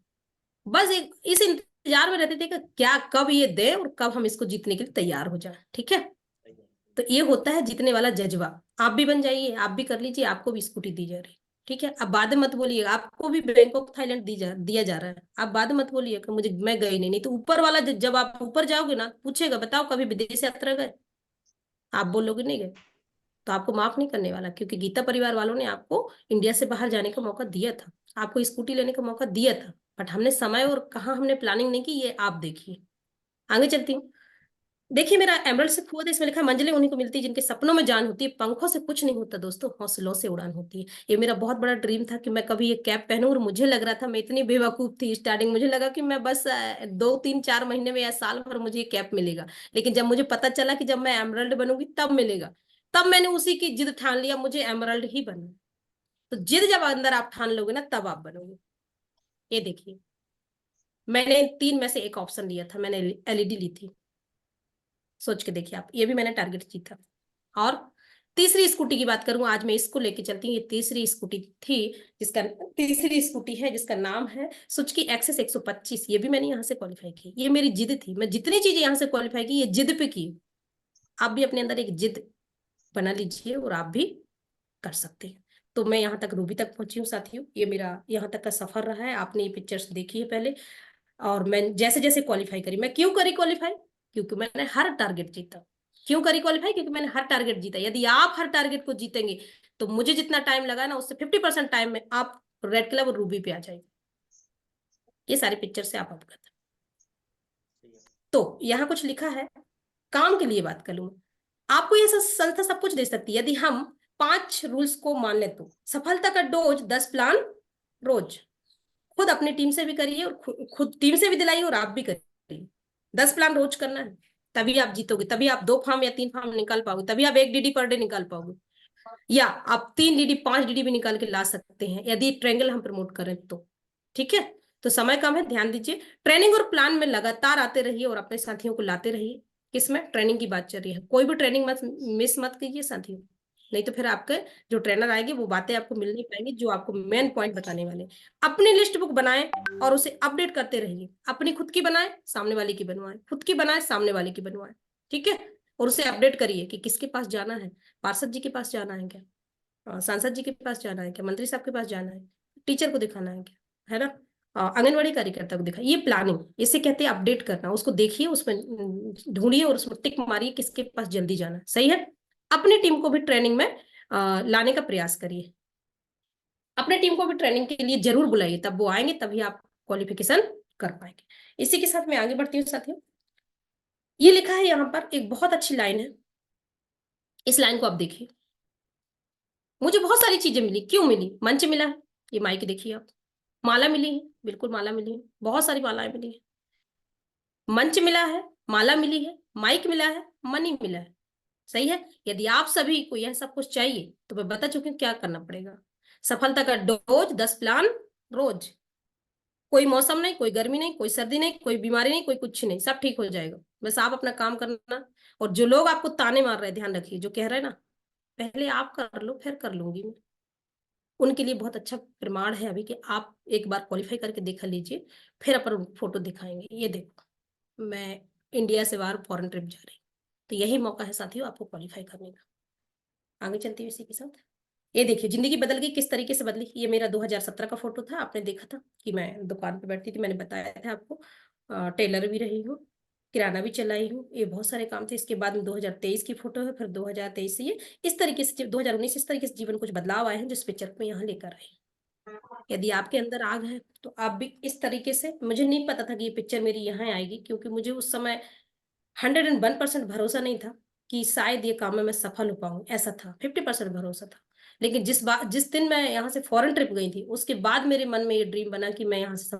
बस एक इस इंतजार में रहते थे कि क्या कब ये दे और कब हम इसको जीतने के लिए तैयार हो जाए, ठीक है। तो ये होता है जीतने वाला जज्बा। आप भी बन जाइए, आप भी कर लीजिए, आपको भी स्कूटी दी जा रही है। ठीक है, अब बाद में मत बोलिए, आपको भी बैंकॉक थाईलैंड दिया जा रहा है। आप बाद में मत बोलिए कि मुझे, मैं गई नहीं। नहीं तो ऊपर वाला जब आप ऊपर जाओगे ना, पूछेगा बताओ कभी विदेश यात्रा गए, आप बोलोगे नहीं गए, तो आपको माफ नहीं करने वाला, क्योंकि गीता परिवार वालों ने आपको इंडिया से बाहर जाने का मौका दिया था, आपको स्कूटी लेने का मौका दिया था। बट हमने समय और कहाँ हमने प्लानिंग नहीं की, ये आप देखिए। आगे चलती हूँ। देखिए मेरा एमरल्ड से हुआ था, इसमें लिखा है, मंजिलें उन्हीं को मिलती है जिनके सपनों में जान होती है, पंखों से कुछ नहीं होता दोस्तों, हौसलों से उड़ान होती है। ये मेरा बहुत बड़ा ड्रीम था कि मैं कभी ये कैप पहनूं, और मुझे लग रहा था, मैं इतनी बेवकूफ थी स्टार्टिंग, मुझे लगा कि मैं बस 2 3 4 महीने में या साल भर मुझे ये कैप मिलेगा। लेकिन जब मुझे पता चला कि जब मैं एमरल्ड बनूंगी तब मिलेगा, तब मैंने उसी की जिद ठान लिया, मुझे एमरल्ड ही बनना। तो जिद जब अंदर आप ठान लोगे ना, तब आप बनोगे। ये देखिए, मैंने 3 में से एक ऑप्शन लिया था, मैंने एलईडी ली थी। सोच के देखिए आप, ये भी मैंने टारगेट जीता। और तीसरी स्कूटी की बात करूं, आज मैं इसको लेके चलती हूँ। ये तीसरी स्कूटी थी, जिसका तीसरी स्कूटी है जिसका नाम है सुजुकी एक्सेस 125। ये भी मैंने यहाँ से क्वालिफाई की, ये मेरी जिद थी। मैं जितनी चीजें यहाँ से क्वालिफाई की, ये जिद पे की। आप भी अपने अंदर एक जिद बना लीजिए और आप भी कर सकते हैं। तो मैं यहाँ तक, रूबी तक पहुंची हूँ साथियों। ये मेरा यहाँ तक का सफर रहा है। आपने ये पिक्चर्स देखी है पहले, और मैं जैसे जैसे क्वालिफाई करी, मैं क्यों करी क्वालिफाई, क्योंकि मैंने हर टारगेट जीता। क्यों करी क्वालिफाई, क्योंकि मैंने हर टारगेट जीता। यदि आप हर टारगेट को जीतेंगे, तो मुझे जितना टाइम लगा ना, उससे 50% टाइम में आप रेड क्लब और रूबी पे आ जाएंगे। ये सारे पिक्चर से आप अवगत हैं। तो यहाँ कुछ लिखा है, काम के लिए बात करूं, आपको ये संस्था सब कुछ दे सकती है, यदि हम 5 रूल्स को मान ले तो। सफलता का डोज 10 प्लान रोज। खुद अपनी टीम से भी करिए, और खुद टीम से भी दिलाइए, और आप भी करिए। 10 प्लान रोज करना है, तभी आप जीतोगे, तभी आप 2 फार्म या 3 फार्म निकाल पाओगे, तभी आप 1 डीडी पर डे निकाल पाओगे, या आप 3 डीडी 5 डीडी भी निकाल के ला सकते हैं, यदि ट्रायंगल हम प्रमोट करें तो। ठीक है, तो समय कम है, ध्यान दीजिए। ट्रेनिंग और प्लान में लगातार आते रहिए और अपने साथियों को लाते रहिए। किसमें, ट्रेनिंग की बात चल रही है, कोई भी ट्रेनिंग मत मिस मत कीजिए साथियों। नहीं तो फिर आपके जो ट्रेनर आएंगे वो बातें आपको मिल नहीं पाएंगी, जो आपको मेन पॉइंट बताने वाले। अपनी लिस्ट बुक बनाएं और उसे अपडेट करते रहिए। अपनी खुद की बनाएं, सामने वाले की बनवाएं, खुद की बनाएं, सामने वाले की बनवाएं। ठीक है, और उसे अपडेट करिए कि किसके पास जाना है। पार्षद जी के पास जाना है क्या, सांसद जी के पास जाना है क्या, मंत्री साहब के पास जाना है, टीचर को दिखाना है क्या, है ना, आंगनवाड़ी कार्यकर्ता को दिखा। ये प्लानिंग, इसे कहते हैं अपडेट करना। उसको देखिए, उसमें ढूंढिए और उसमें टिक मारिए किसके पास जल्दी जाना है। सही है, अपनी टीम को भी ट्रेनिंग में लाने का प्रयास करिए। अपने टीम को भी ट्रेनिंग के लिए जरूर बुलाइए, तब वो आएंगे, तभी आप क्वालिफिकेशन कर पाएंगे। इसी के साथ मैं आगे बढ़ती हूँ साथियों। ये लिखा है यहाँ पर, एक बहुत अच्छी लाइन है, इस लाइन को आप देखिए। मुझे बहुत सारी चीजें मिली, क्यों मिली, मंच मिला है, ये माइक देखिए आप, माला मिली है, बिल्कुल माला मिली है, बहुत सारी मालाएं मिली है, मंच मिला है, माला मिली है, माइक मिला है, मनी मिला है। सही है, यदि आप सभी को यह सब कुछ चाहिए, तो मैं बता चुकी हूँ क्या करना पड़ेगा। सफलता का डोज 10 प्लान रोज। कोई मौसम नहीं, कोई गर्मी नहीं, कोई सर्दी नहीं, कोई बीमारी नहीं, कोई कुछ नहीं, सब ठीक हो जाएगा। बस आप अपना काम करना। और जो लोग आपको ताने मार रहे हैं, ध्यान रखिए, जो कह रहे हैं ना, पहले आप कर लो फिर कर लूंगी मैं, उनके लिए बहुत अच्छा प्रमाण है अभी, कि आप एक बार क्वालिफाई करके देखा लीजिए, फिर अपन फोटो दिखाएंगे। ये देखो, मैं इंडिया से बाहर फॉरेन ट्रिप जा रही हूँ, तो यही मौका है साथियों आपको क्वालिफाई करने का। आगे चलती हूँ इसी के साथ। ये देखिए, जिंदगी बदल गई, किस तरीके से बदली। ये मेरा 2017 का फोटो था, आपने देखा था कि मैं दुकान पे बैठती थी, मैंने बताया था आपको। टेलर भी रही हूँ, किराना भी चलाई हूँ, ये बहुत सारे काम थे। इसके बाद में 2023 की फोटो है, फिर 2023 से ये इस तरीके से 2019 इस तरीके से जीवन कुछ बदलाव आए हैं, जिस पिक्चर को मैं यहाँ लेकर आई। यदि आपके अंदर आग है, तो आप भी इस तरीके से, मुझे नहीं पता था कि ये पिक्चर मेरी यहाँ आएगी, क्योंकि मुझे उस समय 101% भरोसा नहीं था कि शायद ये काम में मैं सफल हो पाऊँ। ऐसा था, 50% भरोसा था। लेकिन जिस दिन मैं यहाँ से फॉरेन ट्रिप गई थी, उसके बाद मेरे मन में ये ड्रीम बना कि मैं यहाँ से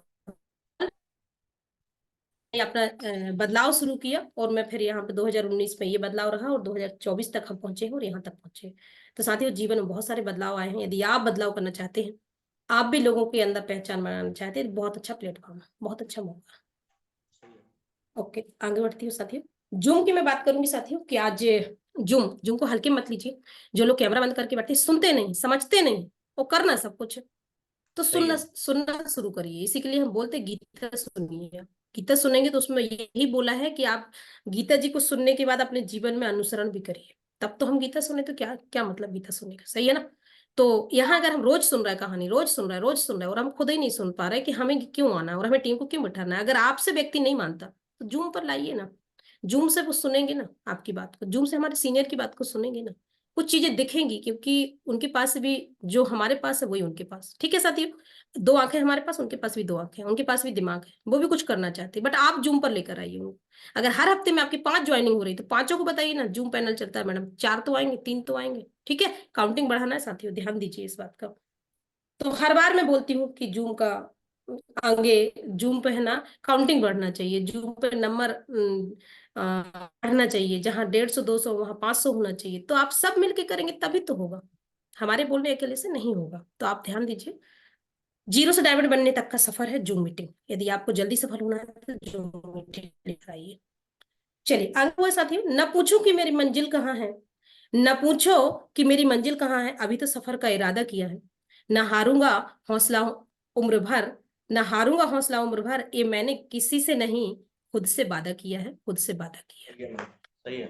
अपना बदलाव शुरू किया, और मैं फिर यहाँ पे 2019 में ये बदलाव रहा, और 2024 तक हम पहुंचे हैं, और यहाँ तक पहुंचे। तो साथियों, जीवन में बहुत सारे बदलाव आए हैं। यदि आप बदलाव करना चाहते हैं, आप भी लोगों के अंदर पहचान बनाना चाहते हैं, तो बहुत अच्छा प्लेटफॉर्म है, बहुत अच्छा मौका। ओके, आगे बढ़ती हूँ साथियों। जूम की मैं बात करूंगी साथियों, कि आज जूम जूम को हल्के मत लीजिए। जो लोग कैमरा बंद करके बैठे, सुनते नहीं, समझते नहीं, वो करना सब कुछ है, तो सही सुनना है। सुनना शुरू करिए। इसी के लिए हम बोलते हैं, गीता सुनिए। गीता सुनेंगे तो उसमें यही बोला है कि आप गीता जी को सुनने के बाद अपने जीवन में अनुसरण भी करिए। तब तो हम गीता सुने, तो क्या क्या मतलब गीता सुनने का, सही है ना। तो यहाँ अगर हम रोज सुन रहे हैं कहानी, रोज सुन रहे हैं, रोज सुन रहे हैं, और हम खुद ही नहीं सुन पा रहे कि हमें क्यों आना है और हमें टीम को क्यों बिठाना है, अगर आपसे व्यक्ति नहीं मानता तो जूम पर लाइए ना। जूम से वो सुनेंगे ना आपकी बात को, जूम से हमारे सीनियर की बात को सुनेंगे ना, कुछ चीजें दिखेंगी, क्योंकि उनके पास भी जो हमारे पास है वही उनके पास, ठीक है साथियों। दो आंखें हमारे पास, उनके पास भी दो आंखें हैं, उनके पास भी दिमाग है, वो भी कुछ करना चाहते हैं, बट आप जूम पर लेकर आइए उनको। अगर हर हफ्ते में आपकी 5 ज्वाइनिंग हो रही तो पांचों को बताइए ना, जूम पैनल चलता है मैडम, 4 तो आएंगे, 3 तो आएंगे, ठीक है। काउंटिंग बढ़ाना है साथियों, ध्यान दीजिए इस बात का। तो हर बार मैं बोलती हूँ कि जूम का आगे, जूम पे है ना काउंटिंग बढ़ना चाहिए, जूम पे नंबर बढ़ना चाहिए, जहाँ 150 200 वहाँ 500 होना चाहिए, तो आप सब मिलके करेंगे तभी तो होगा, हमारे बोलने अकेले से नहीं होगा। तो आप ध्यान दीजिए, जीरो से डायमंड बनने तक का सफर है जूम मीटिंग, यदि आपको जल्दी सफल होना है तो जूम मीटिंग लेकर आइए। चलिए आगे हुआ साथियों, न पूछो कि मेरी मंजिल कहाँ है, न पूछो कि मेरी मंजिल कहाँ है, अभी तो सफर का इरादा किया है। न हारूंगा हौसला उम्र भर, न हारूंगा हौसला उम्र भर, ये मैंने किसी से नहीं, खुद से वादा किया है, खुद से वादा किया है। सही है मैम, सही है।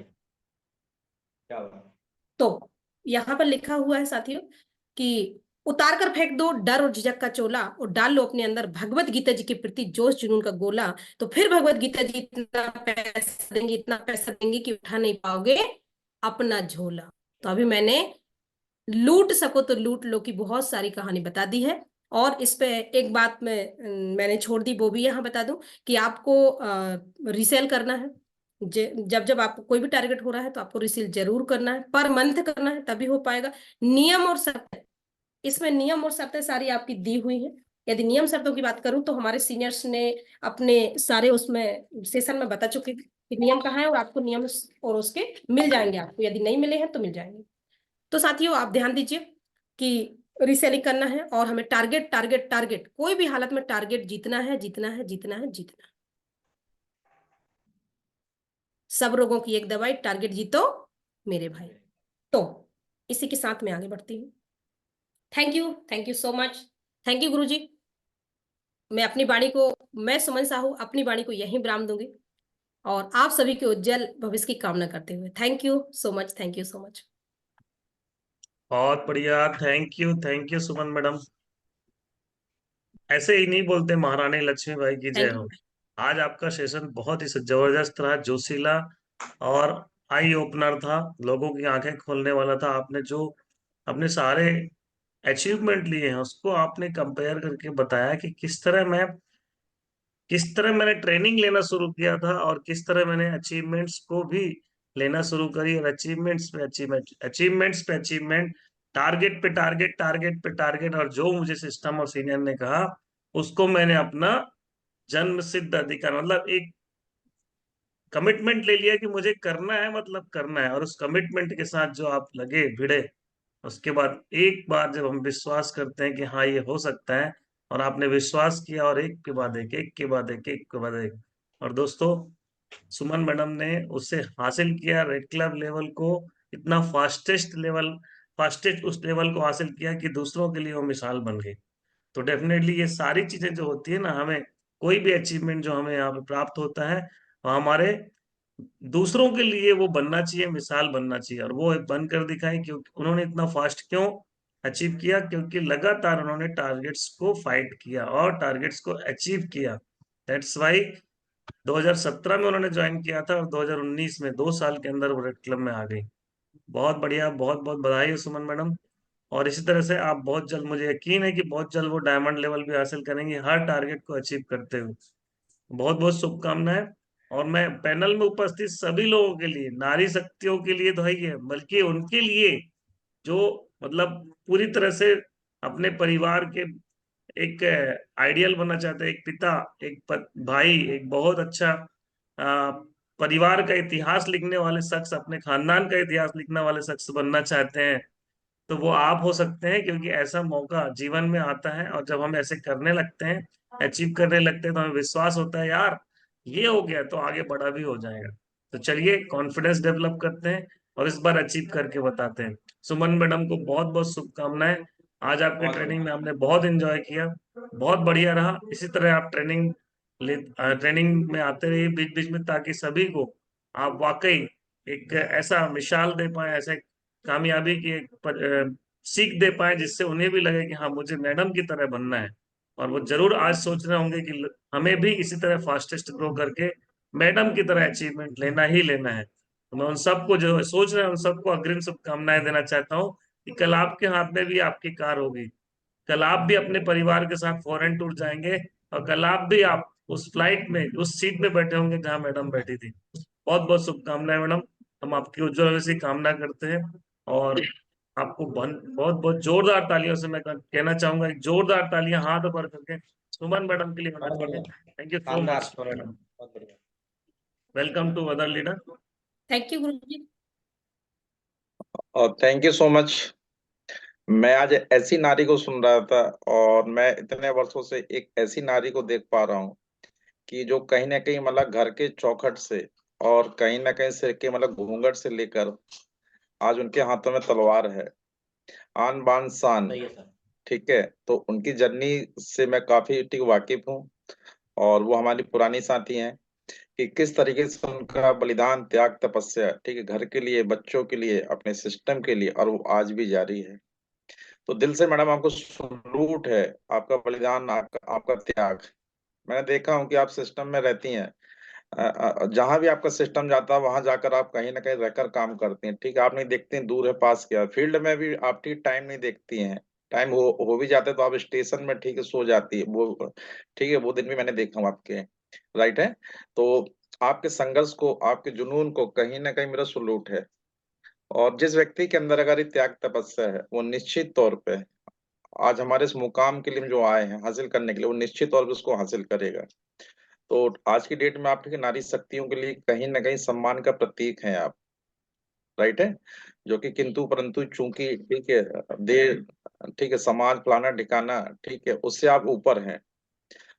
क्या बात। तो यहाँ पर लिखा हुआ है साथियों कि उतार कर फेंक दो डर और झिझक का चोला और डाल लो अपने अंदर भगवत गीता जी के प्रति जोश जुनून का गोला। तो फिर भगवत गीता जी इतना पैसा देंगे, इतना पैसा देंगे कि उठा नहीं पाओगे अपना झोला। तो अभी मैंने लूट सको तो लूट लो की बहुत सारी कहानी बता दी है। और इस पे एक बात मैंने छोड़ दी, वो भी यहाँ बता दूं कि आपको रीसेल करना है। जब जब आपको कोई भी टारगेट हो रहा है तो आपको रिसील जरूर करना है, पर मंथ करना है, तभी हो पाएगा। नियम और शर्तें, इसमें नियम और शर्तें सारी आपकी दी हुई हैं। यदि नियम शर्तों की बात करूं तो हमारे सीनियर्स ने अपने सारे उसमें सेशन में बता चुके थे कि नियम कहाँ है, और आपको नियम और उसके मिल जाएंगे, आपको यदि नहीं मिले हैं तो मिल जाएंगे। तो साथियों आप ध्यान दीजिए कि रीसेलिंग करना है और हमें टारगेट टारगेट टारगेट, कोई भी हालत में टारगेट जीतना है, जीतना है, जीतना है, जीतना है। सब रोगों की एक दवाई, टारगेट जीतो मेरे भाई। तो इसी के साथ मैं आगे बढ़ती हूँ। Thank you so much. Thank you गुरुजी। मैं अपनी वाणी को, मैं सुमन साहू अपनी वाणी को यहीं विराम दूंगी, और आप सभी के उज्जवल भविष्य की कामना करते हुए thank you so much, thank you so much. बहुत बढ़िया, थैंक यू सुमन मैडम। ऐसे ही नहीं बोलते महारानी लक्ष्मीबाई की जय थैंक हो। यू। आज आपका सेशन बहुत ही जबरदस्त रहा, जोशीला और आई ओपनर था, लोगों की आंखें खोलने वाला था। आपने जो अपने सारे अचीवमेंट लिए हैं उसको आपने कंपेयर करके बताया कि किस तरह मैंने ट्रेनिंग लेना शुरू किया था और किस तरह मैंने अचीवमेंट्स को भी लेना शुरू करी, और अचीवमेंट्स पे अचीवमेंट, अचीवमेंट्स पे अचीवमेंट, टारगेट पे टारगेट, टारगेट पे टारगेट, और जो मुझे सिस्टम और सीनियर ने कहा उसको मैंने अपना जन्म सिद्ध अधिकार, मतलब एक कमिटमेंट ले लिया कि मुझे करना है, मतलब करना है। और उस कमिटमेंट के साथ जो आप लगे भिड़े, उसके बाद एक बार जब हम विश्वास करते हैं कि हाँ ये हो सकता है, और आपने विश्वास किया, और एक के बाद एक के बाद एक के बाद एक, और दोस्तों सुमन मैडम ने उससे हासिल किया रेड क्लब लेवल को, इतना फास्टेस्ट उस लेवल को हासिल किया कि दूसरों के लिए वो मिसाल बन गई। तो डेफिनेटली ये सारी चीजें जो होती है ना, हमें कोई भी अचीवमेंट जो हमें यहाँ पे प्राप्त होता है, वो हमारे दूसरों के लिए वो बनना चाहिए, मिसाल बनना चाहिए। और वो बन कर दिखाई, क्योंकि उन्होंने इतना फास्ट क्यों अचीव किया, क्योंकि लगातार उन्होंने टारगेट्स को फाइट किया और टारगेट्स को अचीव किया। दैट्स वाई 2017 में उन्होंने ज्वाइन किया था और 2019 में 2 साल के अंदर वो रेड क्लब में आ गई। बहुत बढ़िया, बहुत बहुत बधाई है सुमन मैडम। और इसी तरह से आप बहुत जल्द, मुझे यकीन है कि बहुत जल्द वो डायमंड लेवल भी हासिल करेंगे, हर टारगेट को अचीव करते हुए। बहुत बहुत शुभकामनाएं। और मैं पैनल में उपस्थित सभी लोगों के लिए, नारी शक्तियों के लिए तो है ही है, बल्कि उनके लिए जो मतलब पूरी तरह से अपने परिवार के एक आइडियल बनना चाहते हैं, एक पिता, एक भाई, एक बहुत अच्छा आ, परिवार का इतिहास लिखने वाले शख्स, अपने खानदान का इतिहास लिखने वाले शख्स बनना चाहते हैं, तो वो आप हो सकते हैं। क्योंकि ऐसा मौका जीवन में आता है, और जब हम ऐसे करने लगते हैं, अचीव करने लगते हैं, तो हमें विश्वास होता है यार ये हो गया तो आगे बड़ा भी हो जाएगा। तो चलिए कॉन्फिडेंस डेवलप करते हैं और इस बार अचीव करके बताते हैं। सुमन मैडम को बहुत बहुत शुभकामनाएं। आज आपके ट्रेनिंग में हमने बहुत एंजॉय किया, बहुत बढ़िया रहा। इसी तरह आप ट्रेनिंग में आते रहिए बीच बीच में, ताकि सभी को आप वाकई एक ऐसा मिसाल दे पाए, ऐसे कामयाबी की एक सीख दे पाए, जिससे उन्हें भी लगे कि हाँ, मुझे मैडम की तरह बनना है। और वो जरूर आज सोच रहे होंगे कि हमें भी इसी तरह फास्टेस्ट ग्रो करके मैडम की तरह अचीवमेंट लेना ही लेना है। तो मैं उन सबको जो सोच रहे हैं उन सबको अग्रिम शुभकामनाएं देना चाहता हूँ कि कल आपके हाथ में भी आपकी कार होगी। कल आप भी अपने परिवार के साथ फॉरेन टूर जाएंगे, और कल आप उस फ्लाइट में उस सीट पे बैठे होंगे जहां मैडम बैठी थी। बहुत बहुत शुभकामनाएं मैडम। हम आपकी उज्जवल भविष्य की कामना करते हैं। और आपको बहुत बहुत जोरदार तालियों से मैं कहना चाहूंगा, एक जोरदार तालियां हाथ भर करके सुमन मैडम के लिए होना बहुत चाहिए। बढ़िया, थैंक यू सो शानदार मच स्टूडेंट, मैडम। बहुत बढ़िया। Welcome to other leader. Thank you guru ji. और थैंक यू सो मच। मैं आज ऐसी नारी को सुन रहा था, और मैं इतने वर्षों से एक ऐसी नारी को देख पा रहा हूँ कि जो कहीं ना कहीं मतलब घर के चौखट से और कहीं ना कहीं सिर के मतलब घूंघट से लेकर आज उनके हाथों में तलवार है, आन बान शान। सही है सर। ठीक है, तो उनकी जर्नी से मैं काफी ठीक वाकिफ हूँ। और वो हमारी पुरानी साथी हैं कि किस तरीके से उनका बलिदान, त्याग, तपस्या, ठीक है, घर के लिए, बच्चों के लिए, अपने सिस्टम के लिए, और वो आज भी जारी है। तो दिल से मैडम आपको सलूट है। आपका बलिदान, आपका त्याग। मैंने देखा हूं कि आप सिस्टम में रहती हैं। जहां भी आपका सिस्टम जाता है वहां जाकर आप कहीं ना कहीं रहकर काम करती हैं। ठीक है, आप नहीं देखती हैं दूर है पास क्या, फील्ड में भी आप ठीक टाइम नहीं देखती हैं। टाइम हो भी जाते तो आप स्टेशन में ठीक है सो जाती है वो। ठीक है, वो दिन भी मैंने देखा हूं आपके। राइट है। तो आपके संघर्ष को, आपके जुनून को कहीं ना कहीं मेरा सलूट है। और जिस व्यक्ति के अंदर अगर ये त्याग तपस्या है, वो निश्चित तौर पे आज हमारे इस मुकाम के लिए हम जो आए हैं हासिल करने के लिए, वो निश्चित तौर पे उसको हासिल करेगा। तो आज की डेट में आप ठीक है नारी शक्तियों के लिए कहीं ना कहीं सम्मान का प्रतीक हैं आप। राइट है। जो कि किंतु परंतु चूंकि ठीक है देर, ठीक है, समाज फलाना ठिकाना, ठीक है, उससे आप ऊपर हैं।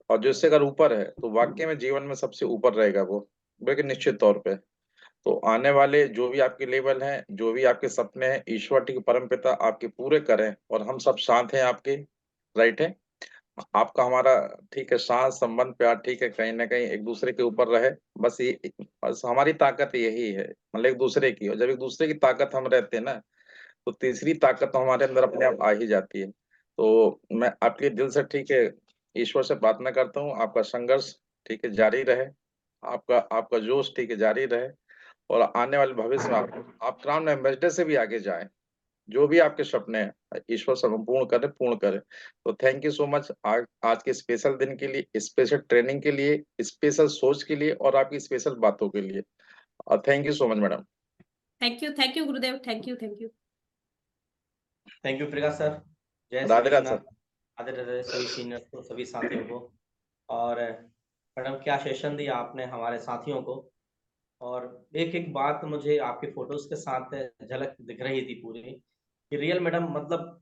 और जो इससे अगर ऊपर है तो वाकई में जीवन में सबसे ऊपर रहेगा वो, बिल्कुल निश्चित तौर पे। तो आने वाले जो भी आपके लेवल हैं, जो भी आपके सपने हैं, ईश्वर ठीक परम पिता आपके पूरे करें, और हम सब साथ हैं आपके। राइट है। आपका हमारा ठीक है साथ संबंध प्यार ठीक है कहीं ना कहीं एक दूसरे के ऊपर रहे। बस ये, बस हमारी ताकत यही है, मतलब एक दूसरे की। और जब एक दूसरे की ताकत हम रहते हैं ना, तो तीसरी ताकत तो हमारे अंदर अपने आप आ ही जाती है। तो मैं आपके दिल से ठीक है ईश्वर से प्रार्थना करता हूँ, आपका संघर्ष ठीक है जारी रहे, आपका आपका जोश ठीक है जारी रहे। और आने वाले भविष्य में आप क्राउन एम्बेसडर से भी आगे जाएं। जो भी आपके सपने हैं ईश्वर संपूर्ण करे, पूर्ण करे। तो थैंक यू सो मच आज के स्पेशल दिन के लिए, स्पेशल ट्रेनिंग के लिए, स्पेशल सोच के लिए, और आपकी स्पेशल बातों के लिए। और thank you so much madam. Thank you गुरुदेव। Thank you, thank you. Thank you Prakash sir. जय श्री राधे राधे कृष्णा। सर। राधे राधे सभी सीनियर्स को, सभी साथियों को। और मैडम क्या सेशन दिया आपने हमारे साथियों को। और एक एक बात मुझे आपके फोटोज के साथ झलक दिख रही थी पूरी, कि रियल मैडम मतलब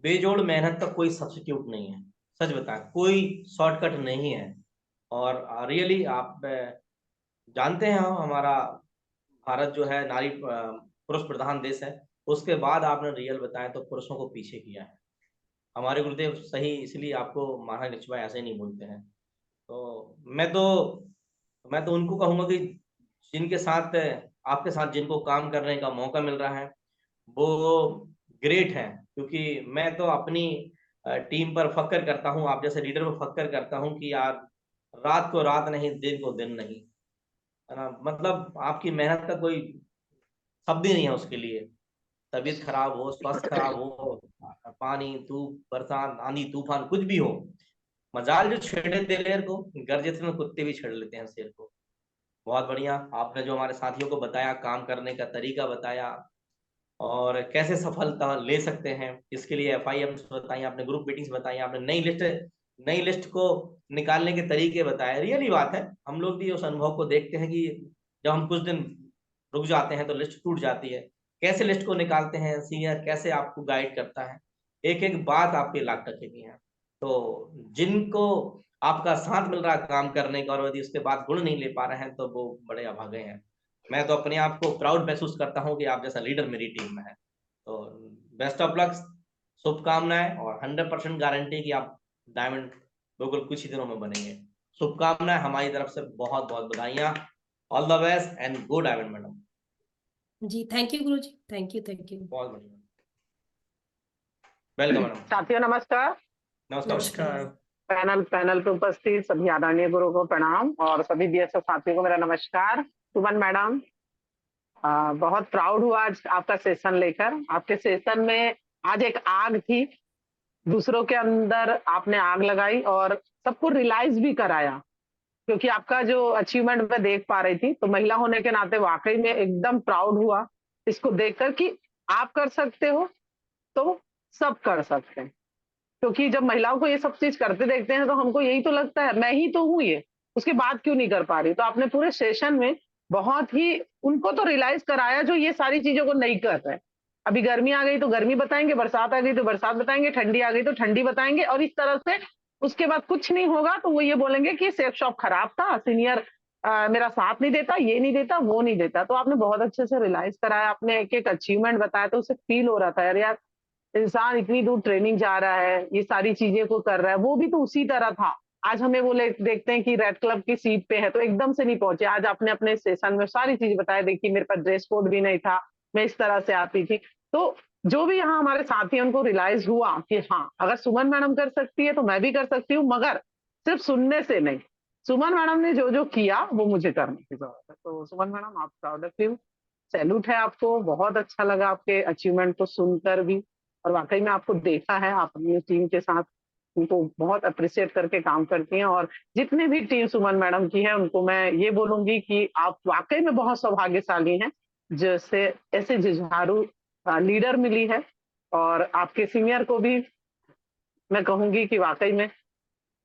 बेजोड़ मेहनत का कोई सब्स्टिट्यूट नहीं है। सच बताएं, कोई शॉर्टकट नहीं है। और रियली आप जानते हैं हम, हमारा भारत जो है नारी पुरुष प्रधान देश है, उसके बाद आपने रियल बताया तो पुरुषों को पीछे किया है। हमारे गुरुदेव सही इसलिए आपको महाराज लक्ष्मीबाई ऐसे नहीं बोलते हैं। तो मैं तो उनको कहूंगा कि जिनके साथ आपके साथ जिनको काम करने का मौका मिल रहा है वो ग्रेट हैं। क्योंकि मैं तो अपनी टीम पर फक्र करता हूँ, आप जैसे लीडर पर फक्र करता हूँ कि यार रात को रात नहीं, दिन को दिन नहीं, है ना। मतलब आपकी मेहनत का कोई शब्द ही नहीं है उसके लिए। तबीयत खराब हो, स्वास्थ्य खराब हो, पानी धूप बरसात आंधी तूफान कुछ भी हो, मजाल जो छेड़े दिलेर को, गर्जत में कुत्ते भी छेड़ लेते हैं शेर को। बहुत बढ़िया आपने जो हमारे साथियों को बताया, काम करने का तरीका बताया, और कैसे सफलता ले सकते हैं इसके लिए FIM बताई आपने, ग्रुप मीटिंग्स बताई आपने, नई लिस्ट को निकालने के तरीके बताए। रियली बात है, हम लोग भी उस अनुभव को देखते हैं कि जब हम कुछ दिन रुक जाते हैं तो लिस्ट टूट जाती है। कैसे लिस्ट को निकालते हैं, सीनियर कैसे आपको गाइड करता है, एक एक बात आपके लाख टके की है। तो जिनको आपका साथ मिल रहा है काम करने का, और यदि उसके बाद गुण नहीं ले पा रहे हैं तो वो बड़े अभागे हैं। मैं तो अपने आप को प्राउड महसूस करता हूँ कि आप जैसा लीडर मेरी टीम में है। तो बेस्ट ऑफ लक, शुभकामनाएं, और 100% गारंटी कि आप डायमंड बिल्कुल कुछ ही दिनों में बनेंगे। शुभकामनाएं हमारी तरफ से, बहुत बहुत बधाइयां। All the best and go diamond madam. जी, thank you guruji, thank you, thank you. बहुत बढ़िया। Welcome madam. साथियों नमस्कार। नमस्कार। नमस्कार। पैनल पे उपस्थित सभी आदरणीय गुरु को प्रणाम और सभी बीएसएफ साथियों को मेरा नमस्कार। सुमन मैडम, बहुत प्राउड हुआ आज आपका सेशन लेकर। आपके सेशन में आज एक आग थी, दूसरों के अंदर आपने आग लगाई और सबको रियलाइज भी कराया, क्योंकि आपका जो अचीवमेंट मैं देख पा रही थी, तो महिला होने के नाते वाकई में एकदम प्राउड हुआ इसको देखकर कि आप कर सकते हो तो सब कर सकते हैं। क्योंकि जब महिलाओं को ये सब चीज करते देखते हैं तो हमको यही तो लगता है मैं ही तो हूँ ये, उसके बाद क्यों नहीं कर पा रही। तो आपने पूरे सेशन में बहुत ही उनको तो रियलाइज कराया जो ये सारी चीजों को नहीं कर रहे। अभी गर्मी आ गई तो गर्मी बताएंगे, बरसात आ गई तो बरसात बताएंगे, ठंडी आ गई तो ठंडी बताएंगे, और इस तरह से उसके बाद कुछ नहीं होगा तो वो ये बोलेंगे कि सेफ शॉप खराब था, सीनियर मेरा साथ नहीं देता, ये नहीं देता, वो नहीं देता। तो आपने बहुत अच्छे से रियलाइज कराया, आपने एक एक अचीवमेंट बताया, तो उसे फील हो रहा था यार इंसान इतनी दूर ट्रेनिंग जा रहा है, ये सारी चीजें को कर रहा है, वो भी तो उसी तरह था। आज हमें वो देखते हैं कि रेड क्लब की सीट पे है तो एकदम से नहीं पहुंचे। आज आपने अपने सेशन में सारी चीज बताया, देखिए मेरे पास ड्रेस कोड भी नहीं था, मैं इस तरह से आती थी। तो जो भी यहाँ हमारे साथी हैं उनको रियलाइज हुआ कि हाँ, अगर सुमन मैडम कर सकती है तो मैं भी कर सकती हूँ, मगर सिर्फ सुनने से नहीं, सुमन मैडम ने जो जो किया वो मुझे करने की जरूरत है। तो सुमन मैडम, आप प्राउड ऑफ यू, सैल्यूट है आपको। बहुत अच्छा लगा आपके अचीवमेंट को सुनकर भी, और वाकई में आपको देखा है, आप अपनी टीम के साथ उनको बहुत अप्रिशिएट करके काम करती हैं। और जितने भी टीम सुमन मैडम की है उनको मैं ये बोलूंगी कि आप वाकई में बहुत सौभाग्यशाली हैं, जैसे ऐसे जुझारू लीडर मिली है। और आपके सीनियर को भी मैं कहूंगी कि वाकई में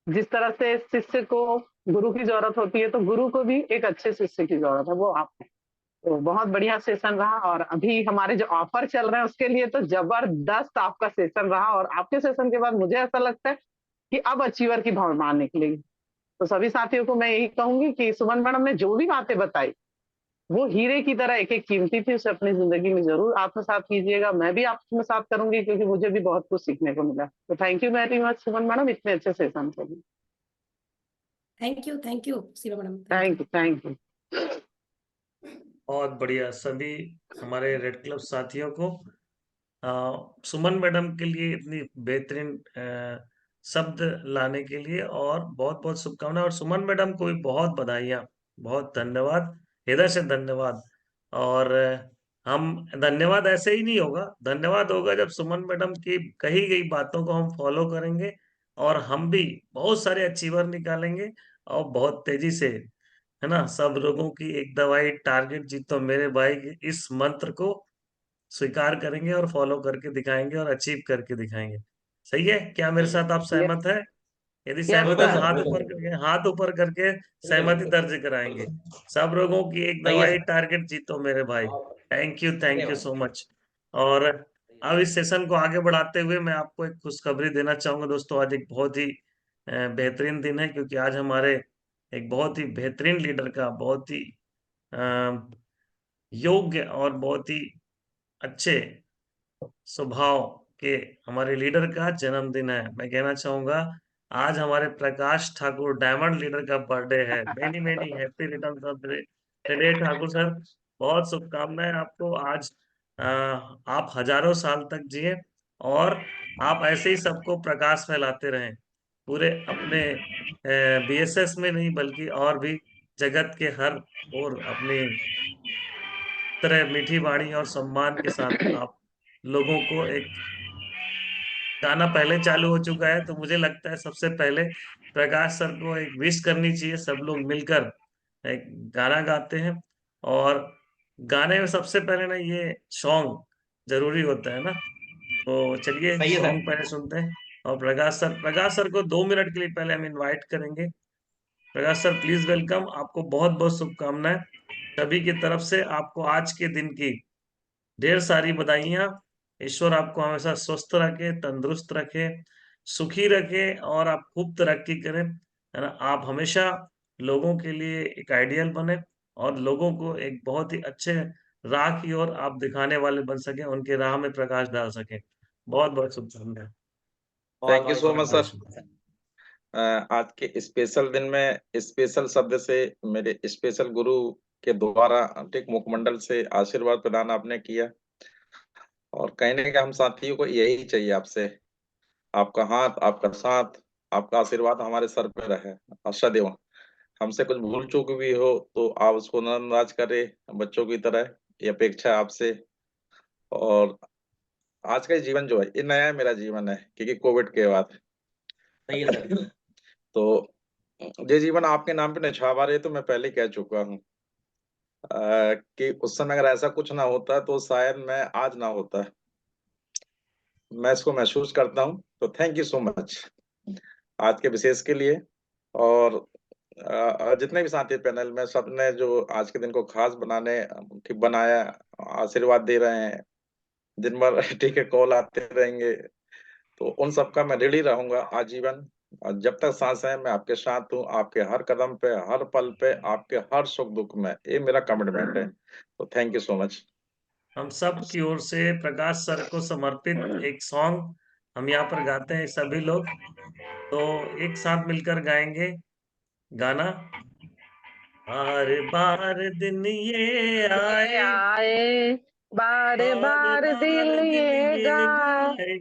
जिस तरह से शिष्य को गुरु की जरूरत होती है, तो गुरु को भी एक अच्छे शिष्य की जरूरत है, वो आप हैं। तो बहुत बढ़िया सेशन रहा, और अभी हमारे जो ऑफर चल रहे हैं उसके लिए तो जबरदस्त आपका सेशन रहा। और आपके सेशन के बाद मुझे ऐसा लगता है कि अब अचीवर की भावना निकलेगी। तो सभी साथियों को मैं यही कहूंगी कि सुमन मैडम ने जो भी बातें बताई वो हीरे की तरह एक एक कीमती थी, उसे अपनी जिंदगी में जरूर आत्मसात कीजिएगा। मैं भी आत्मसात करूंगी क्योंकि मुझे भी बहुत कुछ सीखने को मिला। तो thank you very much Suman madam, इतने अच्छे सेशन के लिए। Thank you Seema madam, thank you. बहुत बढ़िया सभी हमारे रेड क्लब साथियों को सुमन मैडम के लिए इतनी बेहतरीन शब्द लाने के लिए और बहुत बहुत शुभकामनाएं। और सुमन मैडम को भी बहुत बधाइयाँ, बहुत धन्यवाद, हृदय से धन्यवाद। और हम धन्यवाद ऐसे ही नहीं होगा, धन्यवाद होगा जब सुमन मैडम की कही गई बातों को हम फॉलो करेंगे और हम भी बहुत सारे अचीवर निकालेंगे और बहुत तेजी से, है ना, सब लोगों की एक दवाई टारगेट जीतो मेरे भाई इस मंत्र को स्वीकार करेंगे और फॉलो करके दिखाएंगे और अचीव करके दिखाएंगे। सही है? क्या मेरे साथ आप सहमत है? यदि यस सहमत है तो सर। हाथ ऊपर करके सहमति दर्ज कराएंगे। सब लोगों की एक सही है दवाई सर। टारगेट जीतो मेरे भाई। थैंक यू सो धन्यवाद। मच। और अब इस सेशन को आगे बढ़ाते हुए मैं आपको एक खुशखबरी देना चाहूंगा दोस्तों। आज एक बहुत ही बेहतरीन दिन है, क्योंकि आज हमारे एक बहुत ही बेहतरीन लीडर का, बहुत ही अ, योग्य और बहुत ही अच्छे स्वभाव के हमारे लीडर का जन्मदिन है। मैं कहना चाहूंगा आज हमारे प्रकाश ठाकुर डायमंड लीडर का बर्थडे है। Many many happy returns of the day Thakur sir, बहुत शुभकामनाएं आपको। आज आप हजारों साल तक जिए और आप ऐसे ही सबको प्रकाश फैलाते रहें, पूरे अपने बीएसएस में नहीं बल्कि और भी जगत के हर और अपनी तरह मीठी वाणी और सम्मान के साथ आप लोगों को एक गाना पहले चालू हो चुका है, तो मुझे लगता है सबसे पहले प्रकाश सर को एक विश करनी चाहिए। सब लोग मिलकर एक गाना गाते हैं और गाने में सबसे पहले ना ये सॉन्ग जरूरी होता है ना, तो चलिए सही है सर। सॉन्ग पहले सुनते हैं। और प्रकाश सर को 2 मिनट के लिए पहले हम इनवाइट करेंगे। प्रकाश सर प्लीज वेलकम, आपको बहुत बहुत शुभकामनाएं सभी की तरफ से। आपको आज के दिन की ढेर सारी बधाइयाँ। ईश्वर आपको हमेशा स्वस्थ रखे, तंदुरुस्त रखे, सुखी रखे और आप खूब तरक्की करें, है ना। आप हमेशा लोगों के लिए एक आइडियल बने और लोगों को एक बहुत ही अच्छे राह की ओर आप दिखाने वाले बन सके, उनके राह में प्रकाश डाल सके। बहुत बहुत शुभकामनाएं। बहुत थैंक यू बहुत सो मच सर। शुभकामनाएं। आज के स्पेशल दिन में स्पेशल शब्द से मेरे स्पेशल गुरु के द्वारा ठीक मुखमंडल से आशीर्वाद प्रदान आपने किया, और कहने का हम साथियों को यही चाहिए आपसे, आपका हाथ, आपका साथ, आपका आशीर्वाद हमारे सर पे रहे और सदैव। हमसे कुछ भूल चूक भी हो तो आप उसको नजरअंदाज करें बच्चों की तरह, ये अपेक्षा है आपसे। और आज का ये जीवन जो है, ये नया मेरा जीवन है, क्योंकि कोविड के बाद। सही है सर। तो ये जीवन आपके नाम पे न्यौछावर है, तो मैं पहले कह चुका हूँ कि उस समय अगर ऐसा कुछ ना होता तो शायद मैं आज ना होता। मैं इसको महसूस करता हूँ, तो थैंक यू सो मच आज के विशेष के लिए। और जितने भी साथी पैनल में, सबने जो आज के दिन को खास बनाने ठीक बनाया, आशीर्वाद दे रहे हैं, दिन भर ठीक है कॉल आते रहेंगे, तो उन सबका मैं ऋणी रहूंगा आजीवन। और जब तक सांस है मैं आपके साथ हूँ, आपके हर कदम पे, हर पल पे, आपके हर सुख दुख में, ये मेरा कमिटमेंट है। तो थैंक यू सो मच। हम सब की ओर से प्रकाश सर को समर्पित एक सॉन्ग हम यहाँ पर गाते हैं सभी लोग, तो एक साथ मिलकर गाएंगे गाना। बार बार दिन ये आए, आए बार बार बार बार दिल दिन ये ये गाए, गाए,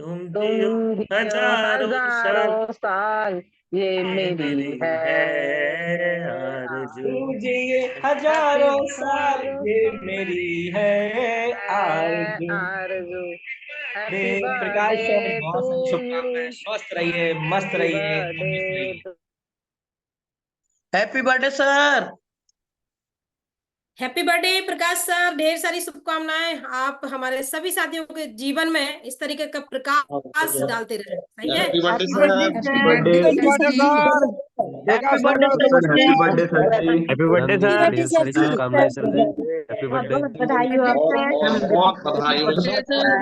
तुम जियो तुम जियो हजारों साल, हजारों साल, ये ये मेरी मेरी है है आरज़ू। तुझे ये हैप्पी हजारों साल, ये बर्थडे मेरी है आरज़ू। आरज़ू, दे happy Prakash sir, birthday to बहुत सारी यू, शुभकामनाएं, स्वस्थ रहिए, मस्त हैप्पी रहिए, तंदुरुस्त बर्थडे रहिए। To happy birthday sir. Happy birthday Prakash sir, ढेर सारी शुभकामनाएं। आप हमारे सभी साथियों के जीवन में इस तरीके का प्रकाश डालते रहे। सही है। Happy birthday happy sir. Birthday happy sir. Birthday happy birthday sir. Happy Prakash birthday sir sir sir, ji. Happy birthday sir ji. Happy birthday जन्मदिन की सर। ढेर सारी शुभकामनाएं सर जी। हैप्पी बहुत बर्थडे। बहुत बधाई हो बहुत आपका। बहुत बहुत बधाई हो sir.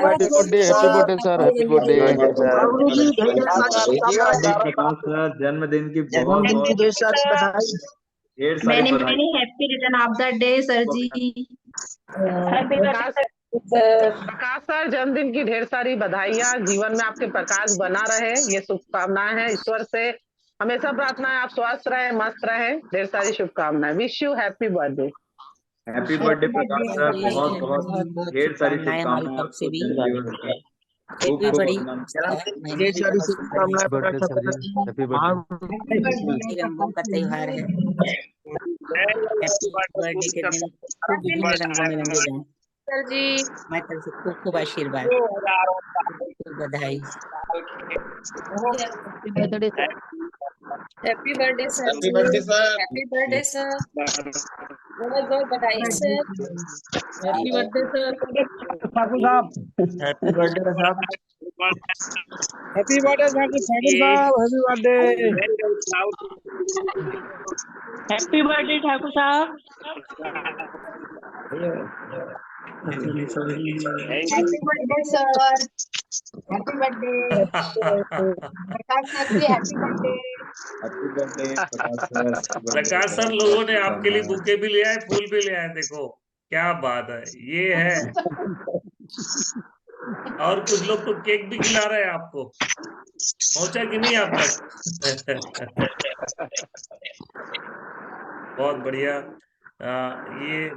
Happy birthday sir. Happy birthday sir. Bablu ji ढेर सारी बर्थडे शुभकामनाएं। प्रकाश सर, जन्मदिन की बहुत जन्मदिन की बहुत ढेर सारी बधाई। ढेर सारी मैंने बधाई। मैंने happy return of the day sir ji. Happy Prakash birthday sir. Prakash sir, जन्मदिन की ढेर सारी बधाइयाँ, जीवन में आपके प्रकाश बना रहे, ये शुभकामनाएं हैं ईश्वर से। हमेशा प्रार्थना है आप स्वस्थ रहे, मस्त रहे, ढेर सारी शुभकामनाएं। Wish you happy birthday. Happy birthday happy Prakash birthday sir, sir बहुत जी, बहुत बहुत बहुत ढेर सारी शुभकामनाएं हमारी शुभकामनाएं तरफ से आपको भी। जन्मदिन की। खूब हैप्पी खूब बर्थडे अभिनंदन। सर, जन्मदिन की महीने ढेर की सारी बहुत शुभकामनाएं बर्थडे प्रकाश सर जी, सर। Happy birthday. रंगों का त्योहार है। हैप्पी बर्थडे के दिन खूब विभिन्न रंगों में रंगे जाएं। सर जी। हमारी तरफ से खूब खूब आशीर्वाद, खूब खूब बधाई। Happy birthday sir. Happy birthday sir happy ji. Birthday sir. Happy birthday sir. बहुत बहुत बधाई sir. Happy birthday sir. Thakur साहब। हैप्पी बर्थडे साहब। हैप्पी बर्थडे ठाकुर ये साहब। Happy birthday. Happy birthday Thakur साहब। Happy birthday sir. Happy birthday Prakash sir ji. Happy birthday. Happy birthday Prakash sir, happy birthday Prakash sir, बहुत बहुत लोगों ने आपके लिए शुभकामनाएं। बुके भी ले आए, फूल भी ले आए, देखो क्या बात है, ये है। और कुछ लोग तो केक भी खिला रहे हैं आपको, पहुंचा कि नहीं आप तक? बहुत बढ़िया। ये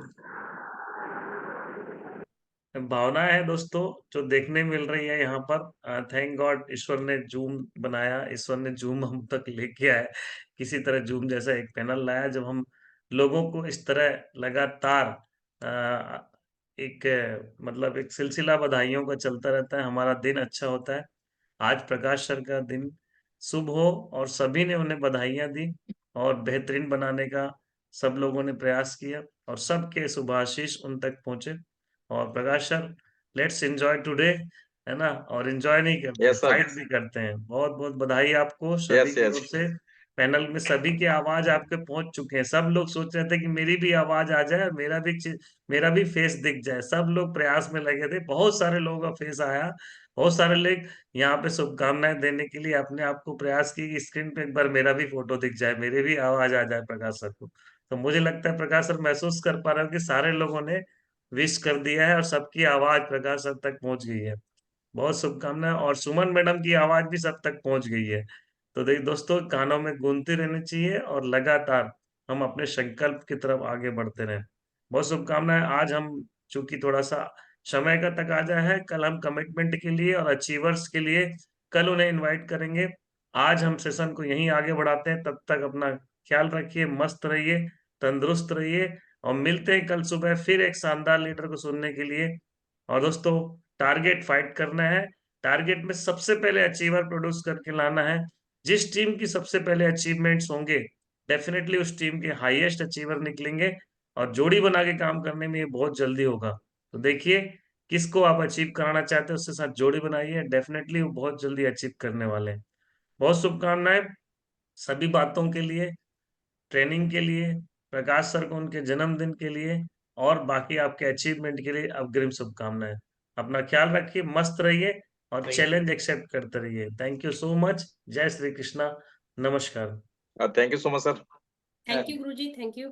भावना है दोस्तों जो देखने मिल रही है यहाँ पर। थैंक गॉड, ईश्वर ने जूम बनाया, ईश्वर ने जूम हम तक लेके आया, किसी तरह जूम जैसा एक पैनल लाया, जब हम लोगों को इस तरह लगातार एक मतलब एक सिलसिला बधाइयों का चलता रहता है, हमारा दिन अच्छा होता है। आज प्रकाश सर का दिन शुभ हो और सभी ने उन्हें बधाइयां दी और बेहतरीन बनाने का सब लोगों ने प्रयास किया और सबके शुभाशीष उन तक पहुंचे। और प्रकाश सर, लेट्स एंजॉय टुडे, है ना, और एंजॉय नहीं करते, यस सर। फाइट भी करते हैं। बहुत बहुत बधाई आपको सभी यस की यस। ओर से। पैनल में सभी की आवाज आपके पहुंच चुके हैं, सब लोग सोच रहे थे कि मेरी भी आवाज आ जाए और मेरा भी फेस दिख जाए, सब लोग प्रयास में लगे थे, बहुत सारे लोगों का फेस आया, बहुत सारे लोग यहाँ पे शुभकामनाएं देने के लिए अपने आप को प्रयास की कि स्क्रीन पे एक बार मेरा भी फोटो दिख जाए, मेरी भी आवाज आ जाए प्रकाश सर को। तो मुझे लगता है प्रकाश सर महसूस कर पा रहे हो कि सारे लोगों ने विश कर दिया है और सबकी आवाज प्रकाश सर तक पहुंच गई है। बहुत शुभकामनाएं, और सुमन मैडम की आवाज भी सब तक पहुंच गई है। तो देखिए दोस्तों, कानों में गूंजती रहनी चाहिए और लगातार हम अपने संकल्प की तरफ आगे बढ़ते रहें। बहुत शुभकामनाएं। आज हम चूंकि थोड़ा सा समय का तकाजा है, कल हम कमिटमेंट के लिए और अचीवर्स के लिए कल उन्हें इनवाइट करेंगे। आज हम सेशन को यहीं आगे बढ़ाते हैं। तब तक अपना ख्याल रखिए, मस्त रहिए, तंदुरुस्त रहिए और मिलते हैं कल सुबह फिर एक शानदार लीडर को सुनने के लिए। और दोस्तों, टारगेट फाइट करना है। टारगेट में सबसे पहले अचीवर प्रोड्यूस करके लाना है। जिस टीम की सबसे पहले अचीवमेंट्स होंगे, डेफिनेटली उस टीम के हाईएस्ट अचीवर निकलेंगे और जोड़ी बना के काम करने में ये बहुत जल्दी होगा। तो देखिए, किसको आप अचीव कराना चाहते हैं, उसके साथ जोड़ी बनाइए, डेफिनेटली वो बहुत जल्दी अचीव करने वाले हैं। बहुत शुभकामनाएं सभी बातों के लिए, ट्रेनिंग के लिए, प्रकाश सर को उनके जन्मदिन के लिए और बाकी आपके अचीवमेंट के लिए अग्रिम शुभकामनाएं। अपना ख्याल रखिए, मस्त रहिए और चैलेंज एक्सेप्ट करते रहिए। Thank you so much. जय श्री कृष्णा। नमस्कार। Thank you so much sir. Thank you guruji, thank you.